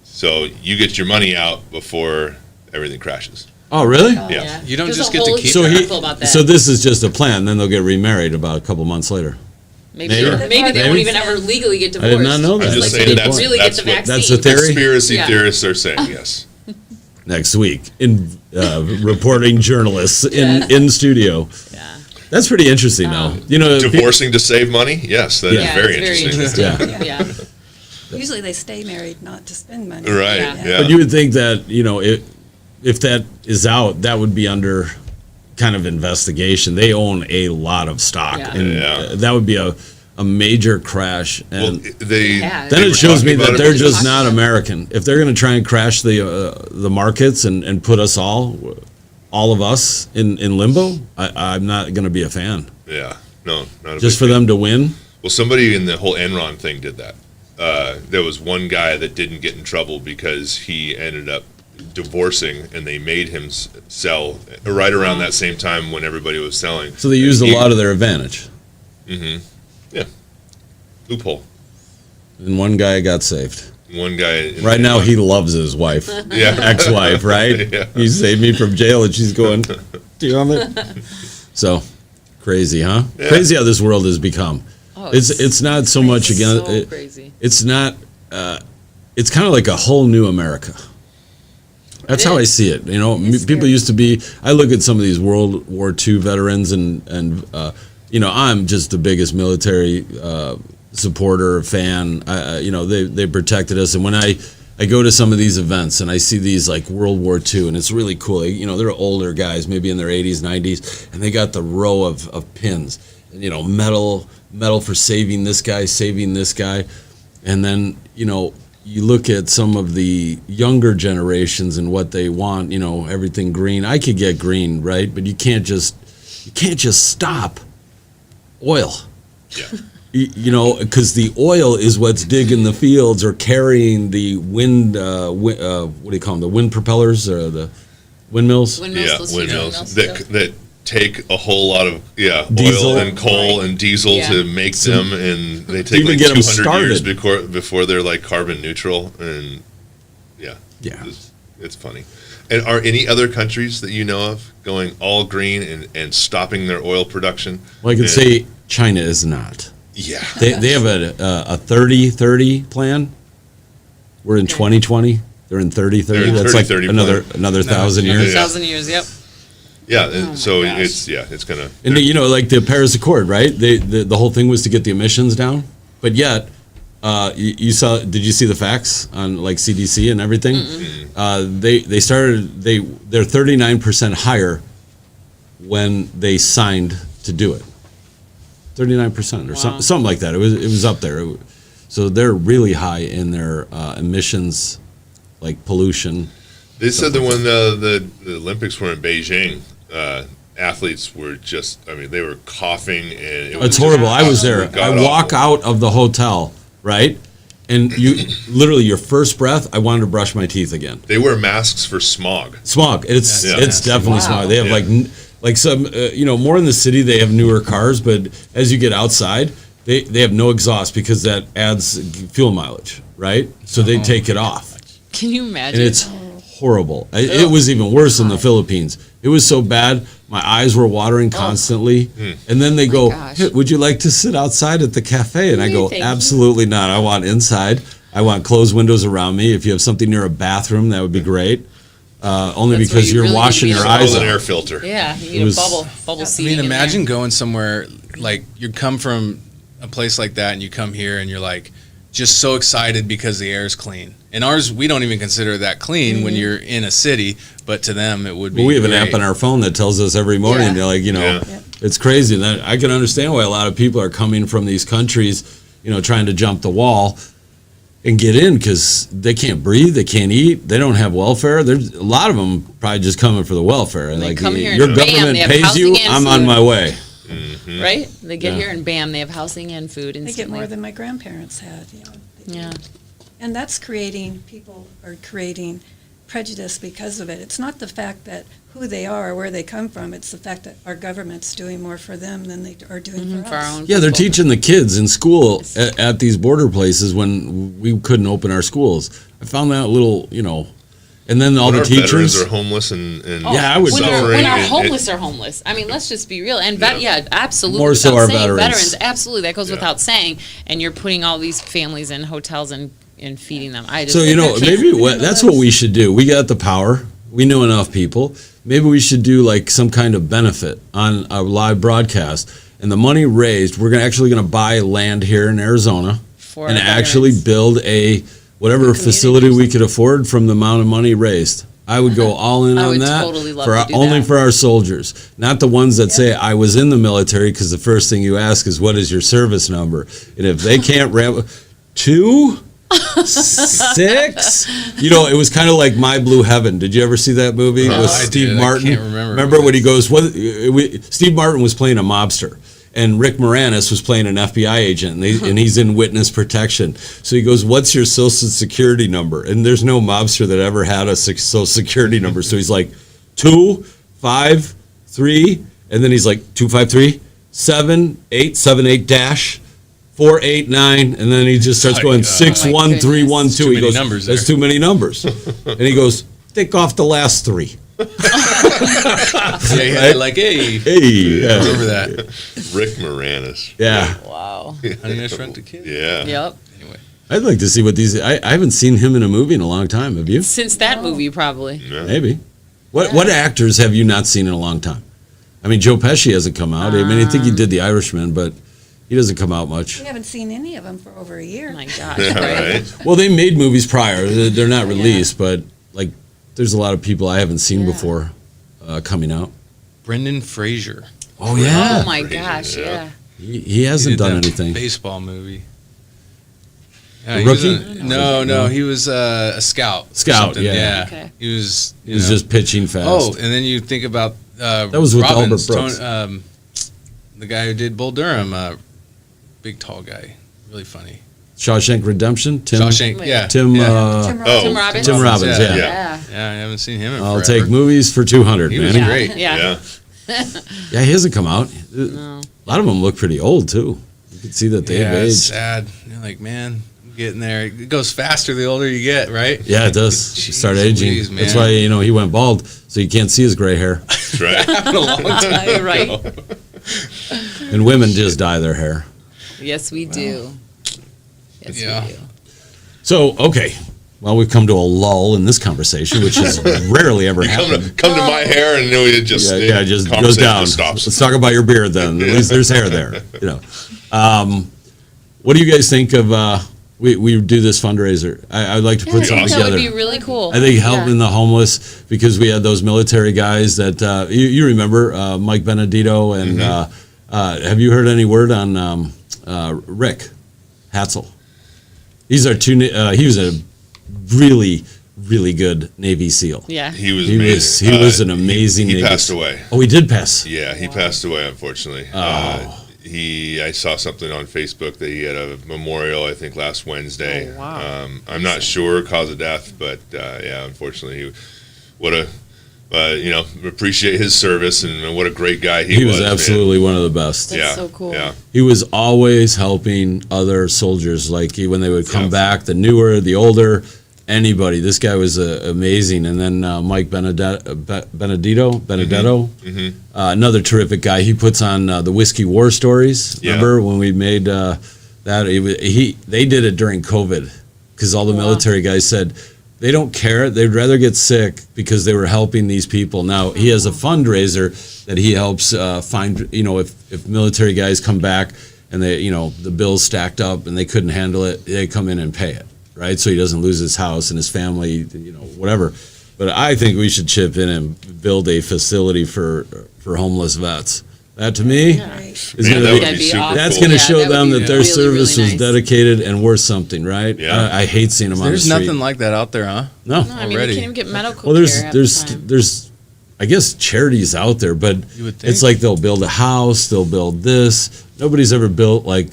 So you get your money out before everything crashes. Oh, really? Yeah. You don't There's just a get to whole keep So article about that. so this is just a plan. Then they'll get remarried about a couple months later. maybe Maybe. maybe they won't Maybe. even ever legally get I divorced. did not know that. I'm just Like saying they didn't really get the what- vaccine. That's the theory. Conspiracy Yeah. theorists are saying yes. Next week in reporting journalists Yeah. in studio. Yeah. That's pretty interesting, though. Divorcing to save money? Yes, that is Yeah, very it's interesting. Yeah. Yeah. Usually they stay married not to spend money. Right. Yeah. Yeah. But you would think that if that is out, that would be under kind of investigation. They own a lot of stock, Yeah. and Yeah. that would be a major crash. Well, And Yeah. then they it were shows me talking that about they're it just because- not American. If they're going to try and crash the markets and put us all of us in limbo, I'm not going to be a fan. Yeah. No, not a Just big for fan. them to win. Well, somebody in the whole Enron thing did that. There was one guy that didn't get in trouble because he ended up divorcing, and they made him sell right around that same time when everybody was selling. So they used a He- lot of their advantage. Yeah. Loophole. And one guy got saved. One guy. Right now, he loves his wife, Yeah. ex-wife, right? Yeah. He saved me from jail, and she's going, damn it. So, Crazy, huh? Yeah. Crazy how this world has become. Oh, It's not so much again. so crazy. It's not. It's kind of like a whole new America. That's how I see it. People used to be. I look at some of these World War II veterans, and I'm just the biggest military supporter, fan. They protected us, and when I go to some of these events and I see these like World War II, and it's really cool. They're older guys, maybe in their 80s, 90s, and they got the row of pins, medal for saving this guy, and then you look at some of the younger generations and what they want, everything green. I could get green, right? But you can't just stop oil. Yeah. Because the oil is what's digging the fields or carrying the wind, what do you call them? The wind propellers or the windmills? Windmills that take a whole lot of Diesel. oil and coal and diesel to make them, and they take even like get 'em 200 years started. before they're like carbon neutral, and it's funny. And are any other countries that you know of going all green and stopping their oil production? Well, I could say China is not. Yeah. They have a 30-30 plan. We're in 2020. They're in 30-30. They're in That's 30-30 like another 1,000 years. 1,000 years, yep. Yeah, and so gosh. it's gonna. And like the Paris Accord, right? The whole thing was to get the emissions down, but yet you saw. Did you see the facts on like CDC and everything? They're 39% higher when they signed to do it. 39% or something like that. It was up there. So they're really high in their emissions, like pollution. They said that when the Olympics were in Beijing, athletes were they were coughing, and It's horrible. I was there. I walk out of the hotel, right? And you literally your first breath, I wanted to brush my teeth again. They wear masks for smog. Smog. It's definitely smog. They have like some more in the city. They have newer cars, but as you get outside, they have no exhaust because that adds fuel mileage, right? So they take it off. Can you imagine? And it's horrible. It was even worse in the Philippines. It was so bad, my eyes were watering constantly. And then they go, "Hey, would you like to sit outside at the cafe?" And I go, Thank you. "Absolutely not. I want inside. I want closed windows around me. If you have something near a bathroom, that would be great." Only That's because where you you're really need washing to be your able eyes With an out. air filter. Yeah, you It need was- a bubble I seating. mean, in imagine there. going somewhere like you come from a place like that and you come here and you're like just so excited because the air is clean. And ours, we don't even consider that clean when you're in a city, but to them it would be. Well, we have an great. app on our phone that tells us every morning. Yeah. They're like, Yeah. it's crazy. And I can understand why a lot of people are coming from these countries, trying to jump the wall and get in because they can't breathe, they can't eat, they don't have welfare. There's a lot of them probably just coming for the welfare. And They like, come here your and bam, government they have pays you, housing and I'm on food. my way. Right? They get Yeah. here and bam, they have housing and food They instantly. get more than my grandparents had, Yeah. And that's people are creating prejudice because of it. It's not the fact that who they are or where they come from, it's the fact that our government's doing more for them than they are doing For our us. own Yeah, they're people. teaching the kids in school at these border places when we couldn't open our schools. I found that a little, and then all When the our teachers veterans are homeless and Yeah, I would when suffering. our and- homeless are homeless. I mean, let's just be real. And absolutely. More so without our saying, veterans. absolutely, that goes Yeah. without saying. And you're putting all these families in hotels and feeding them. I just So maybe that's what we should do. We got the power. We know enough people. Maybe we should do like some kind of benefit on a live broadcast, and the money raised, we're actually going to buy land here in Arizona For and our actually veterans. build whatever community facility or we could afford from the amount of money raised. I would go all in I on would that. totally love for to do only that. for our soldiers, not the ones that say I was in the military, because the first thing you ask is what is your service number, and if they can't ramp 2 6, it was kind of like My Blue Heaven. Did you ever see that movie with I Steve did. I Martin? can't remember. Remember when he goes? Steve Martin was playing a mobster, and Rick Moranis was playing an FBI agent, and he's in witness protection. So he goes, "What's your social security number?" And there's no mobster that ever had a social security number. So he's like 253, and then he's like 253 7878 dash 489, and then he just starts going 61312. Too He many goes, numbers "That's there." too many numbers," and he goes, "Take off the last 3." Yeah, he had like, hey, yeah. remember that? Rick Moranis. Yeah. Wow. Honey, I Shrunk the Kid. Yeah. Yep. Anyway, I'd like to see what these. I haven't seen him in a movie in a long time. Have you? Since that movie, probably. Yeah. Maybe. What actors have you not seen in a long time? I mean, Joe Pesci hasn't come out. I mean, I think he did The Irishman, but he doesn't come out much. We haven't seen any of them for over a year. Oh my gosh. Yeah, Right. right. Well, they made movies prior. They're not released, but like, there's a lot of people I haven't seen before coming out. Brendan Fraser. Oh yeah, Oh my Crazy, gosh. yeah. Yeah. he He hasn't did done that anything. Baseball movie. Yeah, The he was Rookie? no, he was a scout. or Scout, something, yeah. Okay. He was. He was just pitching fast. Oh, and then you think about That was with Robbins, Albert Brooks. the guy who did Bull Durham, big tall guy, really funny. Shawshank Redemption. Tim. Shawshank, yeah, Tim. yeah. Tim Oh. Tim Robbins. Tim Robbins. Yeah. Yeah. Yeah, I haven't seen him in I'll forever. take movies for 200. He was man. great. Yeah. Yeah. Yeah, he hasn't come out. No. A lot of them look pretty old too. You can see that they've Yeah, it's aged. sad. You're like, man, I'm getting there. It goes faster the older you get, right? Yeah, it does. You start Jeez aging. Louise, That's man. why he went bald, so you can't see his gray hair. That's right. Happened a long time Right. ago. And women just dye their hair. Yes, we do. Yes, Yeah. we do. So okay, well we've come to a lull in this conversation, which has rarely ever You happened. come to my hair and it just Yeah, just goes conversation down. just stops. Let's talk about your beard then. At least there's hair there. What do you guys think of? We do this fundraiser. I'd like to Yeah, put I something think that together. would be really cool. I think helping Yeah. the homeless, because we had those military guys that you remember, Mike Benedito, and have you heard any word on Rick Hatzel? These are two. He was a really, really good Navy SEAL. Yeah. He was He amazing. was an amazing He Navy passed SEAL. away. Oh, he did pass. Yeah, he passed away, unfortunately. I saw something on Facebook that he had a memorial, I think, last Wednesday. Oh, wow. I'm not sure cause of death, but yeah, unfortunately, appreciate his service and what a great guy he was. He was man. absolutely one of the best. That's Yeah, so cool. Yeah, He was always helping other soldiers. Like when they would come Yeah. back, the newer, the older, anybody. This guy was amazing. And then Mike Benedito, another terrific guy. He puts on the Whiskey War Stories. Yeah. Remember when we made that? They did it during COVID because all the military guys said they don't care. They'd rather get sick because they were helping these people. Now he has a fundraiser that he helps find. If military guys come back and they, the bills stacked up and they couldn't handle it, they come in and pay it, right? So he doesn't lose his house and his family, whatever. But I think we should chip in and build a facility for homeless vets. That to me Right. is Man, going that to would be That'd be super awesome. that's cool. going to Yeah, show that would them be that their really, service really was nice. dedicated and worth something, right? Yeah. I hate seeing them on the There's street. nothing like that out there, huh? No. No, I mean, Already. we can't even get medical Well, care half the time. there's, I guess charities out there, but You would think. it's like they'll build a house, they'll build this. Nobody's ever built like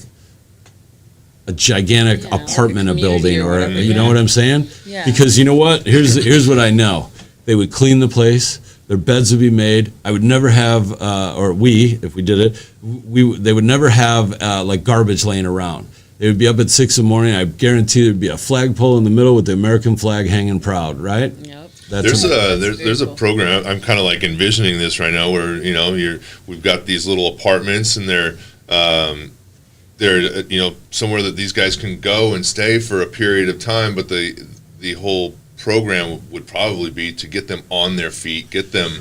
a gigantic Yeah, like a apartment community building, or or whatever, you know yeah. what I'm saying? Yeah. Because you know what? Here's what I know. They would clean the place. Their beds would be made. I would never have, if we did it, they would never have like garbage laying around. They would be up at 6 a.m. I guarantee there'd be a flagpole in the middle with the American flag hanging proud, right? Yep. That's There's a cool. program. I'm kind of like envisioning this right now, where we've got these little apartments, and they're somewhere that these guys can go and stay for a period of time. But the whole program would probably be to get them on their feet, get them,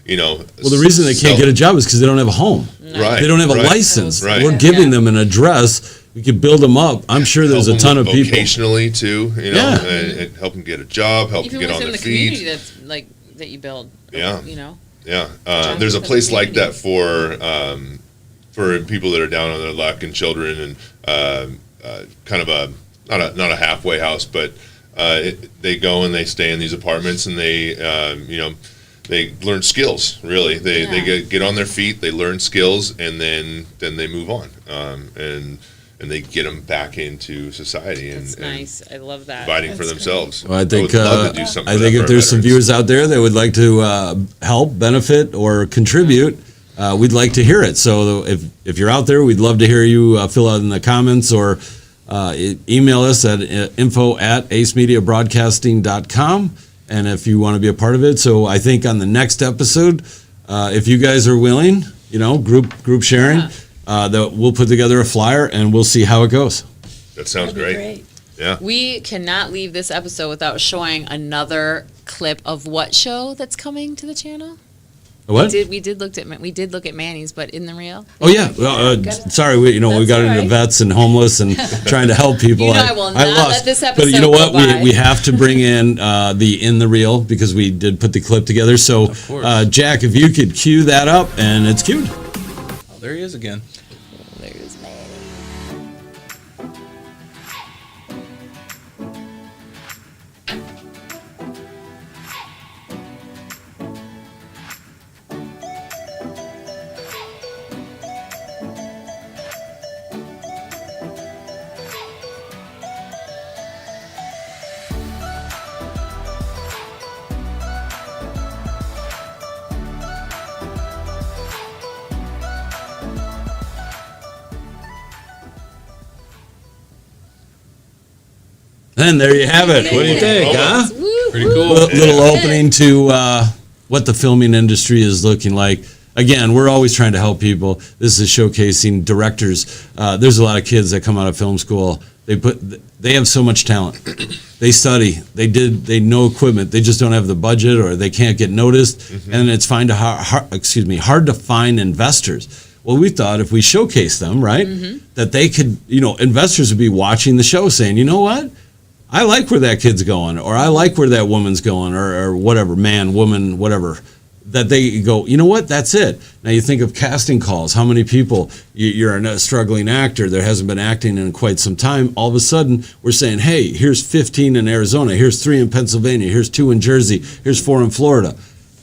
Well, the reason they can't get a job is because they don't have a home. right. They don't have a right, license. Right. We're giving them an address. We could build them up. I'm sure there's a Help ton them of people. vocationally too, Yeah. and help them get a job, help Even them get on within their the community feet. that's like that you build. Yeah. Yeah, Jobs there's a for the place like that community. for people that are down on their luck and children, and kind of not a halfway house, but they go and they stay in these apartments, and they learn skills. Really, they get on their feet, they learn skills, and then they move on, and they get them back into society and, That's nice. I love that. providing for That's themselves. Well, I think would love to do something I for think that if for there's some veterans. viewers out there that would like to help, benefit, or contribute, we'd like to hear it. So if you're out there, we'd love to hear you fill out in the comments or email us at info@acemediabroadcasting.com. and if you want to be a part of it. So I think on the next episode, if you guys are willing, group sharing, that we'll put together a flyer and we'll see how it goes. That sounds great. Yeah. We cannot leave this episode without showing another clip of what show that's coming to the channel. What? We did look at Manny's, but in the real. Oh yeah. Sorry, we got all into right. vets and homeless and trying to help people. I will not let this episode But you know what? go by. We have to bring in the reel because we did put the clip together. So Of course. Jack, if you could cue that up, and it's cued. Oh, there he is again. There's Manny. And there you have it. What do you think, huh? Woo, Pretty woo. cool. Little opening to what the filming industry is looking like. Again, we're always trying to help people. This is showcasing directors. There's a lot of kids that come out of film school. They have so much talent. They study. They know equipment. They just don't have the budget, or they can't get noticed. And it's hard to find investors. Well, we thought if we showcase them, right, that they could, investors would be watching the show saying, you know what? I like where that kid's going, or I like where that woman's going, or whatever, man, woman, whatever. That they go, you know what, that's it. Now you think of casting calls. How many people, you're a struggling actor that hasn't been acting in quite some time. All of a sudden, we're saying, hey, here's 15 in Arizona, here's 3 in Pennsylvania, here's 2 in Jersey, here's 4 in Florida.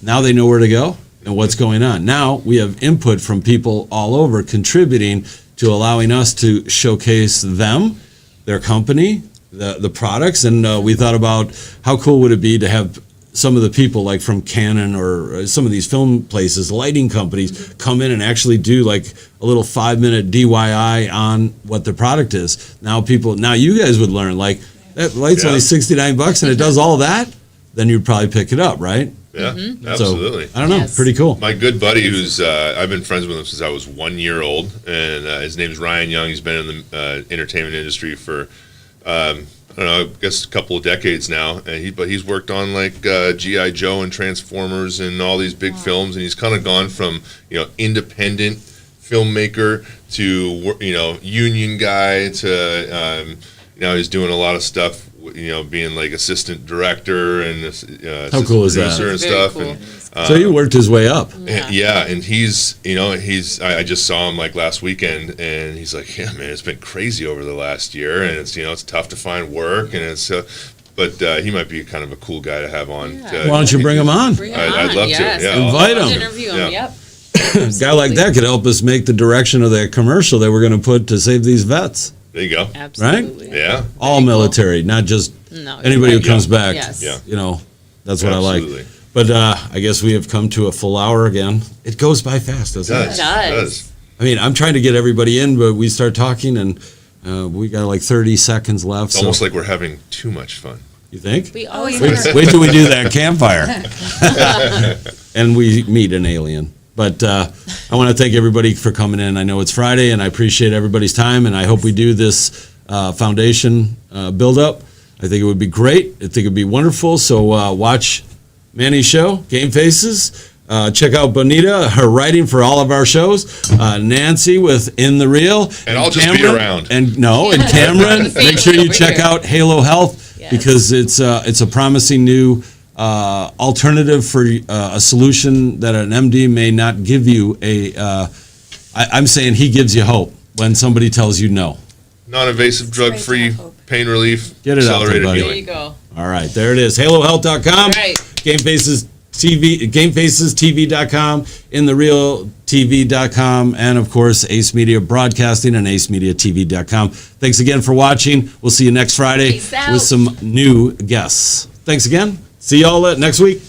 Now they know where to go and what's going on. Now we have input from people all over contributing to allowing us to showcase them, their company, the products, and we thought about how cool would it be to have some of the people like from Canon or some of these film places, lighting companies, come in and actually do like a little 5-minute DIY on what the product is. Now you guys would learn, like, that light's only $69 and it does all that, then you'd probably pick it up, right? Yeah, absolutely. So, I don't know, Yes. pretty cool. My good buddy, who's I've been friends with him since I was 1 year old, and his name's Ryan Young. He's been in the entertainment industry for I don't know, I guess a couple of decades now. And but he's worked on like G.I. Joe and Transformers and all these big films, and he's kind of gone from independent filmmaker to union guy to now he's doing a lot of stuff. Being like assistant director and How cool is that? producer and Very stuff. cool. And So he worked his way up. and he's I just saw him like last weekend, and he's like, yeah, man, it's been crazy over the last year, and it's tough to find work, and it's but he might be kind of a cool guy to have on. Yeah. Why don't you bring him on? Bring him I'd on, love to, yes. yeah. Invite I'll him. interview him. Yeah. Yep. A guy like that could help us make the direction of that commercial that we're going to put to save these vets. There you go. Absolutely. Yeah. All Very cool. military, not just No, anybody who right. comes back. Yes. Yeah. That's what I Absolutely. like. But I guess we have come to a full hour again. It goes by fast, doesn't Does. it? Does. I mean, I'm trying to get everybody in, but we start talking and we got like 30 seconds left. It's So almost like we're having too much fun. you think? We always Wait- are. Wait till we do that campfire. And we meet an alien. But I want to thank everybody for coming in. I know it's Friday, and I appreciate everybody's time, and I hope we do this foundation build-up. I think it would be great. I think it would be wonderful. So watch Manny's show, Game Faces. Check out Bonita, her writing for all of our shows. Nancy with In the Real. And I'll just be around. And Cameron, make sure you Over check here. out Halo Health Yes. because it's a promising new alternative for a solution that an MD may not give you. I'm saying he gives you hope when somebody tells you no. Non-invasive, drug-free, Great to have hope. pain relief, Get it out there, accelerated buddy. There you healing. go. All right, there it is. HaloHealth.com. Right. Game Faces TV, GameFacesTV.com, InTheRealTV.com, and of course Ace Media Broadcasting and AceMediaTV.com. Thanks again for watching. We'll see you next Friday Peace out. with some new guests. Thanks again. See y'all next week.